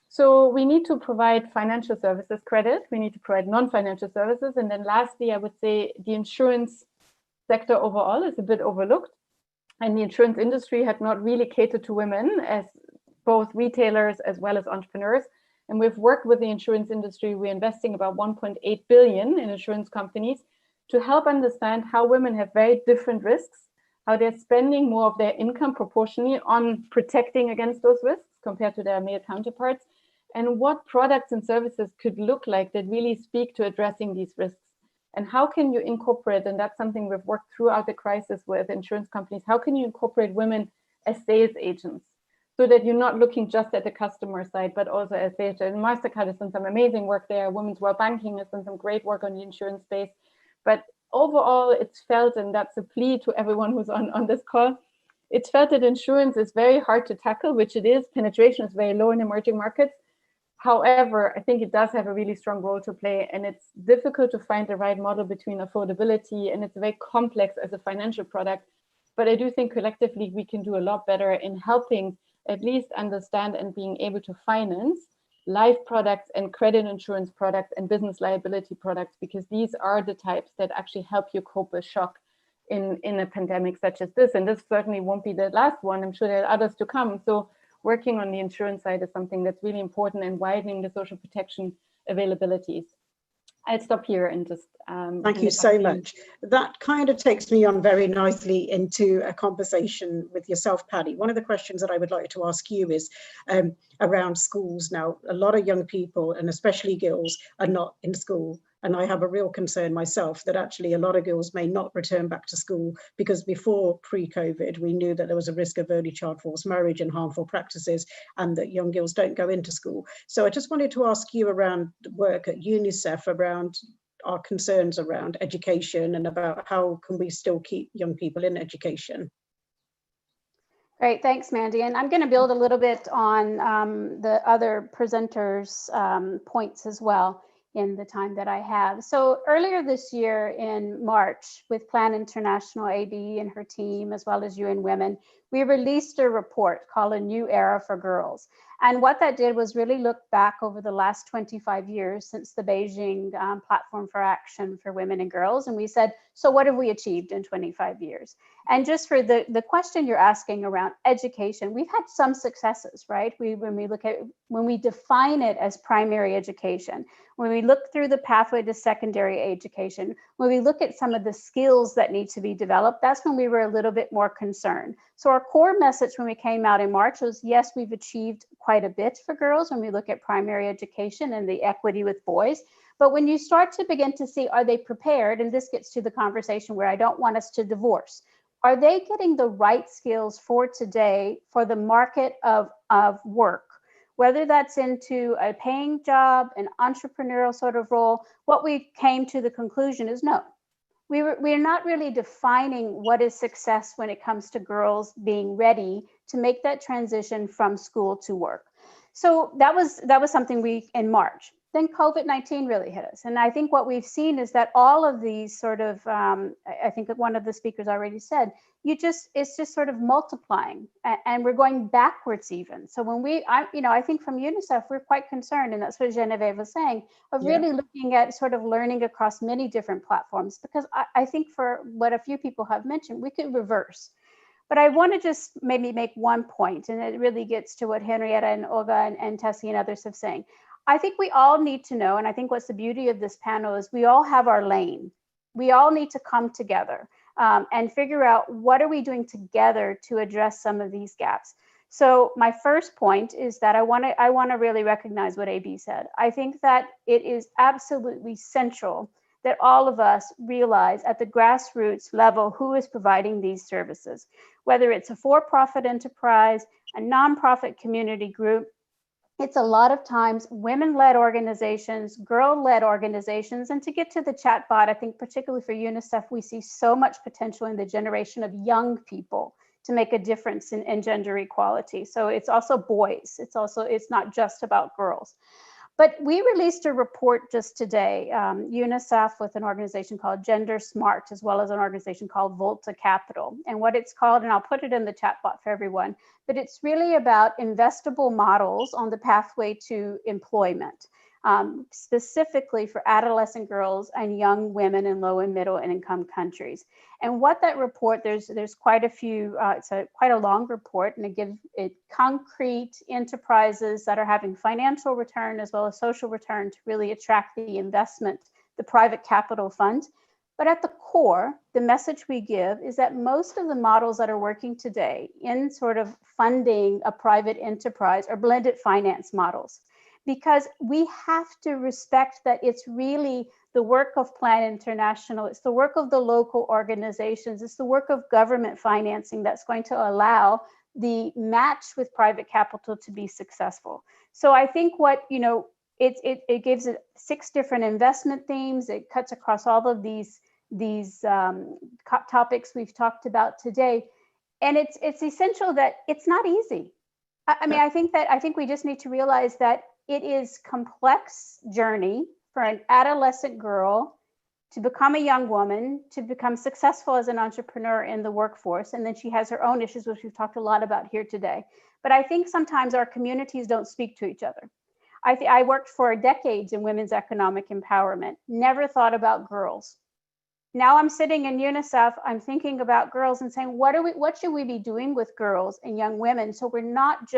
So we need to provide financial services credit. We need to provide non-financial services. And then lastly, I would say the insurance sector overall is a bit overlooked. And the insurance industry had not really catered to women as both retailers as well as entrepreneurs. And we've worked with the insurance industry. We're investing about 1.8 billion in insurance companies to help understand how women have very different risks, how they're spending more of their income proportionally on protecting against those risks compared to their male counterparts, and what products and services could look like that really speak to addressing these risks. And how can you incorporate, and that's something we've worked throughout the crisis with insurance companies, how can you incorporate women as sales agents so that you're not looking just at the customer side, but also as sales agents? And MasterCard has done some amazing work there. Women's World Banking has done some great work on the insurance space. But overall, it's felt, and that's a plea to everyone who's on this call, it's felt that insurance is very hard to tackle, which it is. Penetration is very low in emerging markets. However, I think it does have a really strong role to play, and it's difficult to find the right model between affordability, and it's very complex as a financial product. But I do think collectively we can do a lot better in helping at least understand and being able to finance life products and credit insurance products and business liability products, because these are the types that actually help you cope with shock in a pandemic such as this. And this certainly won't be the last one. I'm sure there are others to come. So working on the insurance side is something that's really important, and widening the social protection availabilities. I'll stop here and just thank you so much. That kind of takes me on very nicely into a conversation with yourself, Paddy. One of the questions that I would like to ask you is around schools. Now, a lot of young people, and especially girls, are not in school. And I have a real concern myself that actually a lot of girls may not return back to school, because before pre-COVID, we knew that there was a risk of early child forced marriage and harmful practices, and that young girls don't go into school. So I just wanted to ask you around work at UNICEF, around our concerns around education and about how can we still keep young people in education. Great, thanks, Mandy. And I'm going to build a little bit on the other presenters' points as well in the time that I have. So earlier this year in March, with Plan International AD and her team, as well as UN Women, we released a report called A New Era for Girls. And what that did was really look back over the last 25 years since the Beijing Platform for Action for Women and Girls. And we said, so what have we achieved in 25 years? And just for the question you're asking around education, we've had some successes, right? When we define it as primary education, when we look through the pathway to secondary education, when we look at some of the skills that need to be developed, that's when we were a little bit more concerned. So our core message when we came out in March was, yes, we've achieved quite a bit for girls when we look at primary education and the equity with boys. But when you start to begin to see, are they prepared? And this gets to the conversation where I don't want us to divorce. Are they getting the right skills for today for the market of work? Whether that's into a paying job, an entrepreneurial sort of role, what we came to the conclusion is no. We're not really defining what is success when it comes to girls being ready to make that transition from school to work. So that was something in March. Then COVID-19 really hit us. And I think what we've seen is that all of these sort of, I think that one of the speakers already said, it's just sort of multiplying and we're going backwards even. So when I think from UNICEF, we're quite concerned, and that's what Genevieve was saying, of really looking at sort of learning across many different platforms, because I think for what a few people have mentioned, we could reverse. But I want to just maybe make one point, and it really gets to what Henriette and Olga and Tessy and others have saying. I think we all need to know, and I think what's the beauty of this panel is we all have our lane. We all need to come together and figure out what are we doing together to address some of these gaps. So my first point is that I want to really recognize what AB said. I think that it is absolutely central that all of us realize at the grassroots level who is providing these services, whether it's a for-profit enterprise, a nonprofit community group. It's a lot of times women-led organizations, girl-led organizations. And to get to the chatbot, I think particularly for UNICEF, we see so much potential in the generation of young people to make a difference in gender equality. So it's also boys. It's not just about girls. But we released a report just today, UNICEF with an organization called Gender Smart, as well as an organization called Volta Capital. And what it's called, and I'll put it in the chat bot for everyone, but it's really about investable models on the pathway to employment, specifically for adolescent girls and young women in low and middle income countries. And what that report, there's quite a few, it's quite a long report, and it gives it concrete enterprises that are having financial return as well as social return to really attract the investment, the private capital fund. But at the core, the message we give is that most of the models that are working today in sort of funding a private enterprise are blended finance models, because we have to respect that it's really the work of Plan International, it's the work of the local organizations, it's the work of government financing that's going to allow the match with private capital to be successful. So I think what, it gives it 6 different investment themes. It cuts across all of these topics we've talked about today. And it's essential that it's not easy. I think we just need to realize that it is a complex journey for an adolescent girl to become a young woman, to become successful as an entrepreneur in the workforce. And then she has her own issues, which we've talked a lot about here today. But I think sometimes our communities don't speak to each other. I worked for decades in women's economic empowerment, never thought about girls. Now I'm sitting in UNICEF, I'm thinking about girls and saying, what should we be doing with girls and young women? So we're not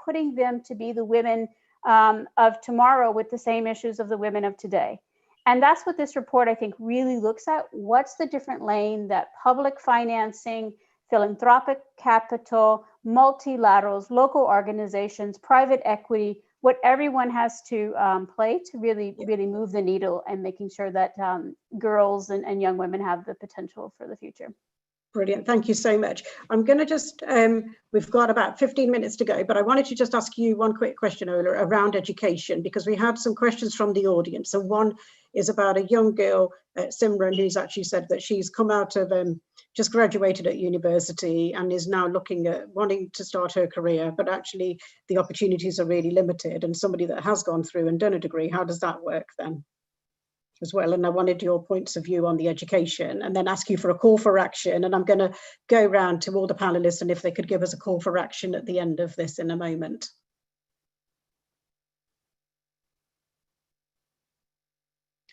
putting them to be the women of tomorrow with the same issues of the women of today. And that's what this report, I think, really looks at. What's the different lane that public financing, philanthropic capital, multilaterals, local organizations, private equity, what everyone has to play to really move the needle and making sure that girls and young women have the potential for the future. Brilliant. Thank you so much. I'm going to just, we've got about 15 minutes to go, but I wanted to just ask you one quick question, Ola, around education, because we had some questions from the audience. So one is about a young girl, Simran, who's actually said that she's come out of, just graduated at university and is now looking at wanting to start her career, but actually the opportunities are really limited. And somebody that has gone through and done a degree, how does that work then? as well, and I wanted your points of view on the education, and then ask you for a call for action. And I'm going to go round to all the panelists, and if they could give us a call for action at the end of this in a moment.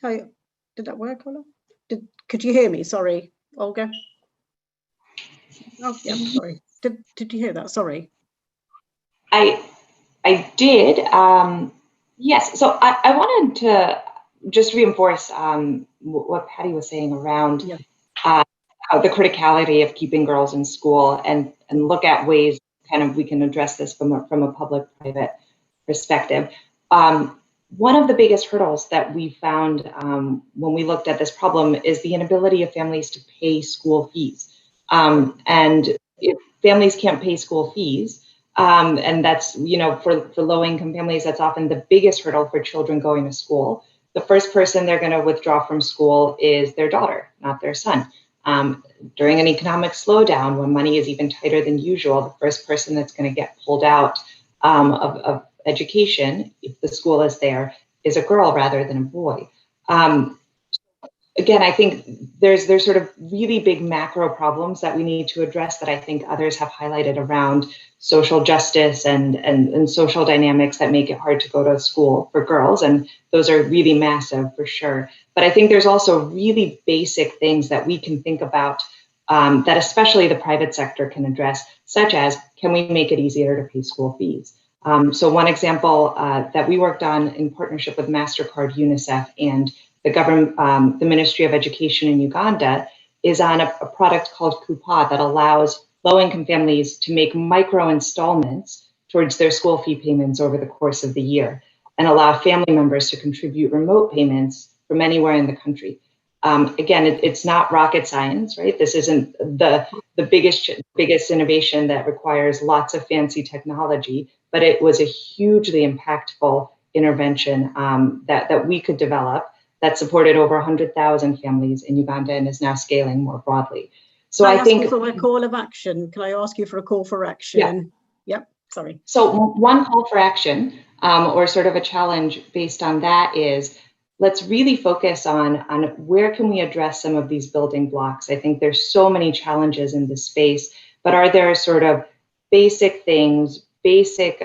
Oh, did that work, Olga? Could you hear me? Sorry, Olga. Oh, yeah, sorry. Did you hear that? Sorry. I did. Yes. So I wanted to just reinforce what Patty was saying around the criticality of keeping girls in school, and look at ways kind of we can address this from a public-private perspective. One of the biggest hurdles that we found when we looked at this problem is the inability of families to pay school fees. And if families can't pay school fees, and that's, for low-income families, that's often the biggest hurdle for children going to school. The first person they're going to withdraw from school is their daughter, not their son. During an economic slowdown, when money is even tighter than usual, the first person that's going to get pulled out of education, if the school is there, is a girl rather than a boy. Again, I think there's sort of really big macro problems that we need to address that I think others have highlighted around social justice and social dynamics that make it hard to go to school for girls. And those are really massive for sure. But I think there's also really basic things that we can think about that especially the private sector can address, such as, can we make it easier to pay school fees? So one example that we worked on in partnership with MasterCard, UNICEF, and the government, the Ministry of Education in Uganda, is on a product called Coupa that allows low-income families to make micro installments towards their school fee payments over the course of the year, and allow family members to contribute remote payments from anywhere in the country. Again, it's not rocket science, right? This isn't the biggest innovation that requires lots of fancy technology, but it was a hugely impactful intervention that we could develop that supported over 100,000 families in Uganda and is now scaling more broadly. So I think— Can I ask you for a call of action? Can I ask you for a call for action? Yeah. Yep, sorry. So one call for action, or sort of a challenge based on that, is let's really focus on where can we address some of these building blocks. I think there's so many challenges in this space, but are there sort of basic things, basic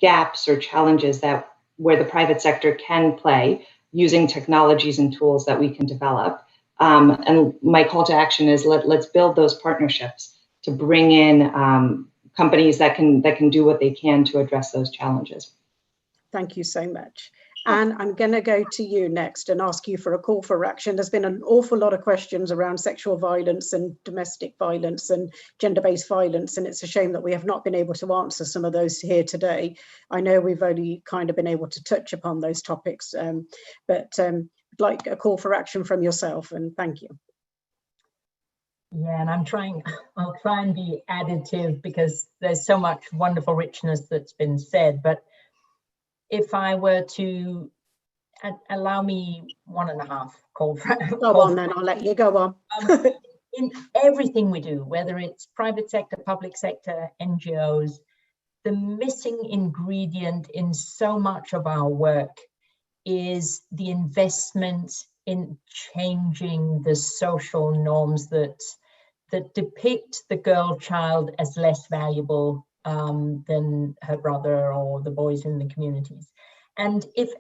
gaps or challenges where the private sector can play using technologies and tools that we can develop? And my call to action is let's build those partnerships to bring in companies that can do what they can to address those challenges. Thank you so much. And I'm going to go to you next and ask you for a call for action. There's been an awful lot of questions around sexual violence and domestic violence and gender-based violence, and it's a shame that we have not been able to answer some of those here today. I know we've only kind of been able to touch upon those topics, but I'd like a call for action from yourself, and thank you. Yeah, and I'll try and be additive because there's so much wonderful richness that's been said. But if I were to allow me 1.5 call for action. Go on then, I'll let you go on. In everything we do, whether it's private sector, public sector, NGOs, the missing ingredient in so much of our work is the investment in changing the social norms that depict the girl child as less valuable than her brother or the boys in the communities. And if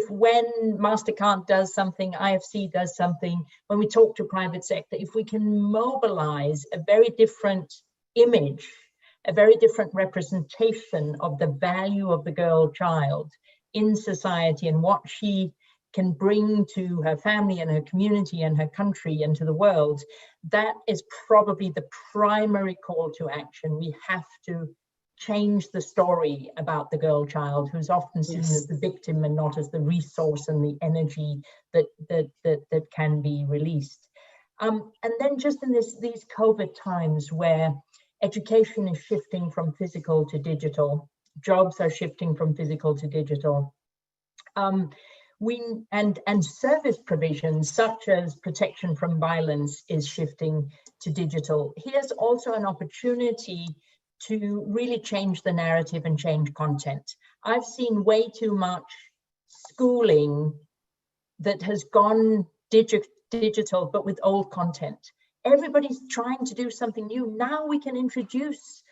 when MasterCard does something, IFC does something, when we talk to private sector, if we can mobilize a very different image, a very different representation of the value of the girl child in society and what she can bring to her family and her community and her country and to the world, that is probably the primary call to action. We have to change the story about the girl child, who's often seen as the victim and not as the resource and the energy that can be released. And then just in these COVID times where education is shifting from physical to digital, jobs are shifting from physical to digital, and service provisions such as protection from violence is shifting to digital. Here's also an opportunity to really change the narrative and change content. I've seen way too much schooling that has gone digital, but with old content. Everybody's trying to do something new. Now we can introduce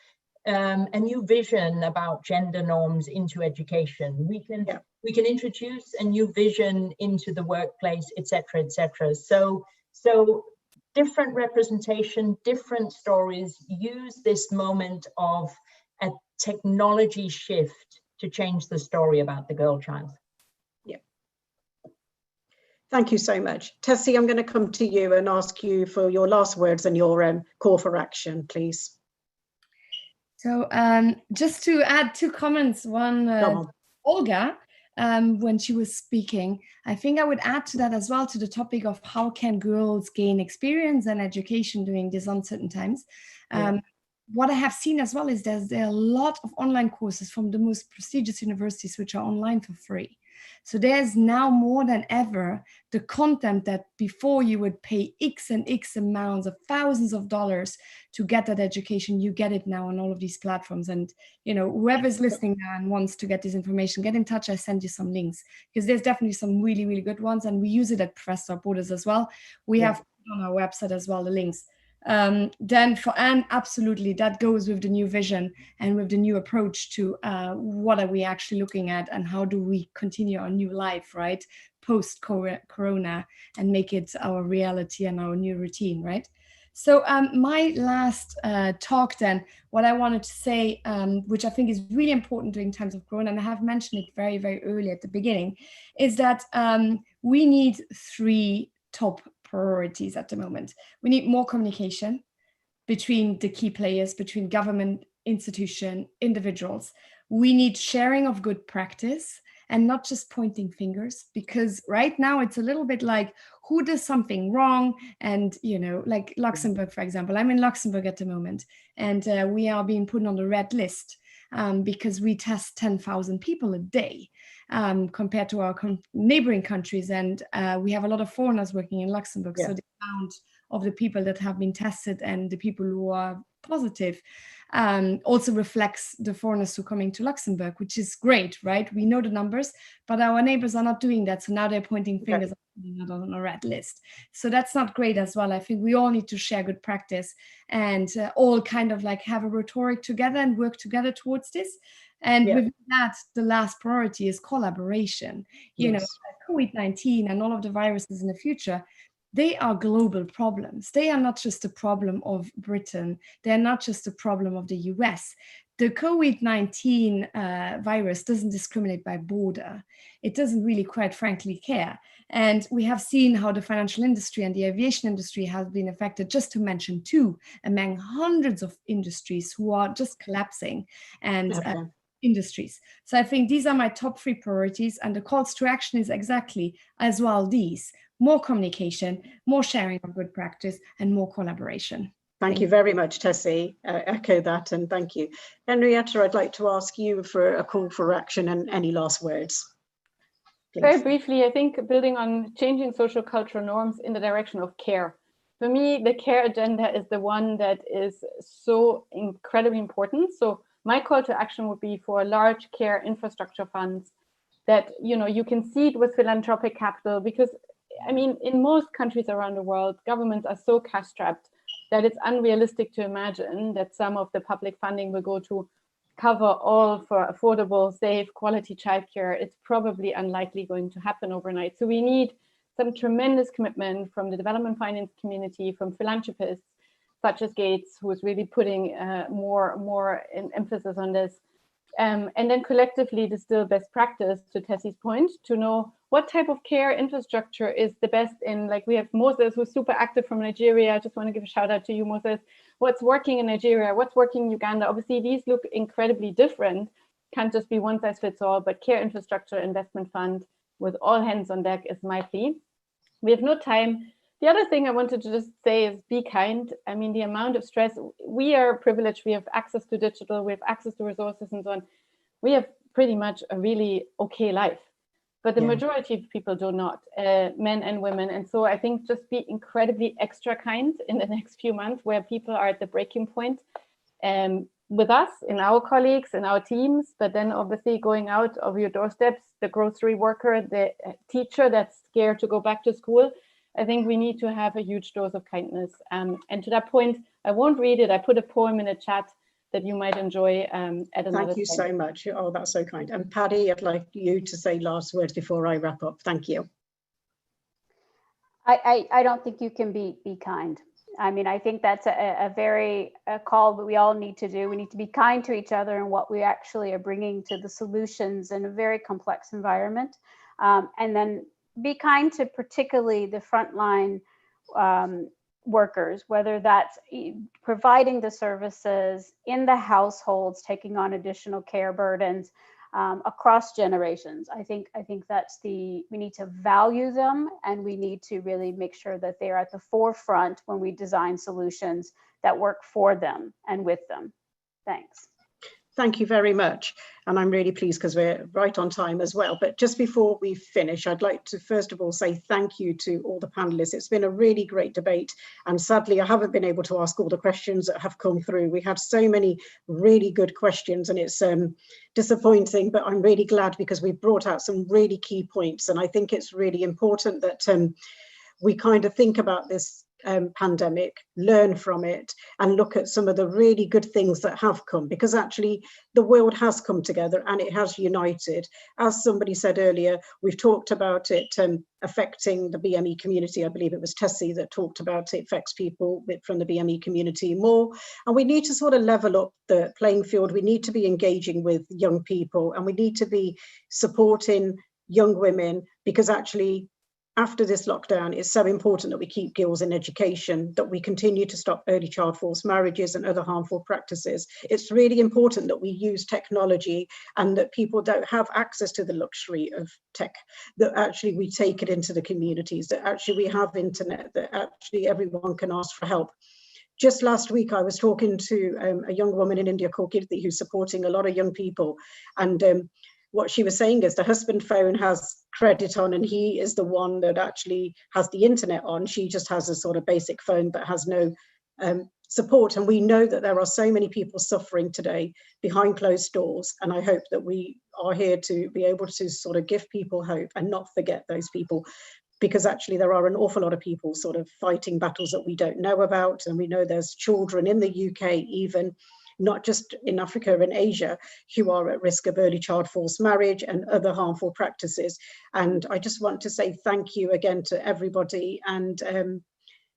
a new vision about gender norms into education. We can introduce a new vision into the workplace, etc., etc. So different representation, different stories. Use this moment of a technology shift to change the story about the girl child. Yeah. Thank you so much. Tessy, I'm going to come to you and ask you for your last words and your call for action, please. So just to add 2 comments, one, Olga, when she was speaking, I think I would add to that as well, to the topic of how can girls gain experience and education during these uncertain times. What I have seen as well is there are a lot of online courses from the most prestigious universities which are online for free. So there's now more than ever the content that before you would pay X and X amounts of thousands of dollars to get that education, you get it now on all of these platforms. And, you know, whoever's listening now and wants to get this information, get in touch. I send you some links, because there's definitely some really, really good ones. And we use it at Professor Borders as well. We have on our website as well the links. Then for Anne, absolutely, that goes with the new vision and with the new approach to what are we actually looking at and how do we continue our new life, right, post-corona, and make it our reality and our new routine, right? So my last talk then, what I wanted to say, which I think is really important during times of corona, and I have mentioned it very, very early at the beginning, is that we need 3 top priorities at the moment. We need more communication between the key players, between government, institution, individuals. We need sharing of good practice and not just pointing fingers, because right now it's a little bit like who does something wrong. And, you know, like Luxembourg, for example, I'm in Luxembourg at the moment, and we are being put on the red list because we test 10,000 people a day. Compared to our neighboring countries. And we have a lot of foreigners working in Luxembourg. So the amount of the people that have been tested and the people who are positive also reflects the foreigners who are coming to Luxembourg, which is great, right? We know the numbers, but our neighbors are not doing that. So now they're pointing fingers on a red list. So that's not great as well. I think we all need to share good practice and all kind of like have a rhetoric together and work together towards this. And with that, the last priority is collaboration. You know, COVID-19 and all of the viruses in the future, they are global problems. They are not just a problem of Britain. They're not just a problem of the US. The COVID-19 virus doesn't discriminate by border. It doesn't really, quite frankly, care. And we have seen how the financial industry and the aviation industry have been affected, just to mention 2 among hundreds of industries who are just collapsing. And industries. So I think these are my top 3 priorities, and the calls to action is exactly as well these: more communication, more sharing of good practice, and more collaboration. Thank you very much, Tessy. Echo that, and thank you. Henriette, I'd like to ask you for a call for action and any last words. Please. Very briefly, I think building on changing social cultural norms in the direction of care. For me, the care agenda is the one that is so incredibly important. So my call to action would be for large care infrastructure funds that, you know, you can seed with philanthropic capital, because I mean, in most countries around the world, governments are so cash strapped that it's unrealistic to imagine that some of the public funding will go to cover all for affordable, safe, quality childcare. It's probably unlikely going to happen overnight. So we need some tremendous commitment from the development finance community, from philanthropists such as Gates, who is really putting more emphasis on this. And then collectively distill best practice, to Tessy's point, to know what type of care infrastructure is the best in. Like we have Moses, who's super active from Nigeria. I just want to give a shout out to you, Moses. What's working in Nigeria? What's working in Uganda? Obviously, these look incredibly different. Can't just be one size fits all, but care infrastructure investment fund with all hands on deck is my plea. We have no time. The other thing I wanted to just say is be kind. I mean, the amount of stress, we are privileged. We have access to digital, we have access to resources and so on. We have pretty much a really okay life, but the majority of people do not, men and women. And so I think just be incredibly extra kind in the next few months where people are at the breaking point. with us, in our colleagues, in our teams, but then obviously going out of your doorsteps, the grocery worker, the teacher that's scared to go back to school. I think we need to have a huge dose of kindness. And to that point, I won't read it. I put a poem in the chat that you might enjoy at another time. Thank you so much. Oh, that's so kind. And Paddy, I'd like you to say last words before I wrap up. Thank you. I don't think you can be kind. I mean, I think that's a call that we all need to do. We need to be kind to each other and what we actually are bringing to the solutions in a very complex environment. And then be kind to particularly the frontline workers, whether that's providing the services in the households, taking on additional care burdens across generations. I think that's we need to value them, and we need to really make sure that they're at the forefront when we design solutions that work for them and with them. Thanks. Thank you very much. And I'm really pleased because we're right on time as well. But just before we finish, I'd like to first of all say thank you to all the panelists. It's been a really great debate. And sadly, I haven't been able to ask all the questions that have come through. We had so many really good questions, and it's disappointing, but I'm really glad because we brought out some really key points. And I think it's really important that we kind of think about this pandemic, learn from it, and look at some of the really good things that have come, because actually the world has come together and it has united. As somebody said earlier, we've talked about it affecting the BME community. I believe it was Tessy that talked about it affects people from the BME community more, and we need to sort of level up the playing field. We need to be engaging with young people, and we need to be supporting young women, because actually after this lockdown, it's so important that we keep girls in education, that we continue to stop early child forced marriages and other harmful practices. It's really important that we use technology and that people don't have access to the luxury of tech, that actually we take it into the communities, that actually we have internet, that actually everyone can ask for help. Just last week, I was talking to a young woman in India called Kirti, who's supporting a lot of young people. And what she was saying is the husband phone has credit on and he is the one that actually has the internet on. She just has a sort of basic phone that has no support. And we know that there are so many people suffering today behind closed doors. And I hope that we are here to be able to sort of give people hope and not forget those people, because actually there are an awful lot of people sort of fighting battles that we don't know about. And we know there's children in the UK, even not just in Africa and Asia, who are at risk of early child forced marriage and other harmful practices. And I just want to say thank you again to everybody. And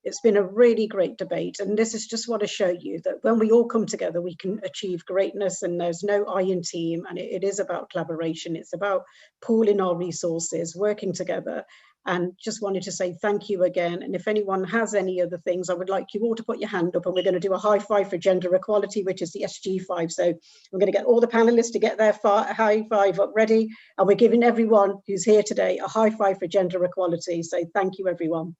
it's been a really great debate. And this is just want to show you that when we all come together, we can achieve greatness, and there's no I in team. And it is about collaboration. It's about pooling our resources, working together. And just wanted to say thank you again. And if anyone has any other things, I would like you all to put your hand up, and we're going to do a high five for gender equality, which is the SG5. So we're going to get all the panelists to get their high five up ready. And we're giving everyone who's here today a high five for gender equality. So thank you, everyone.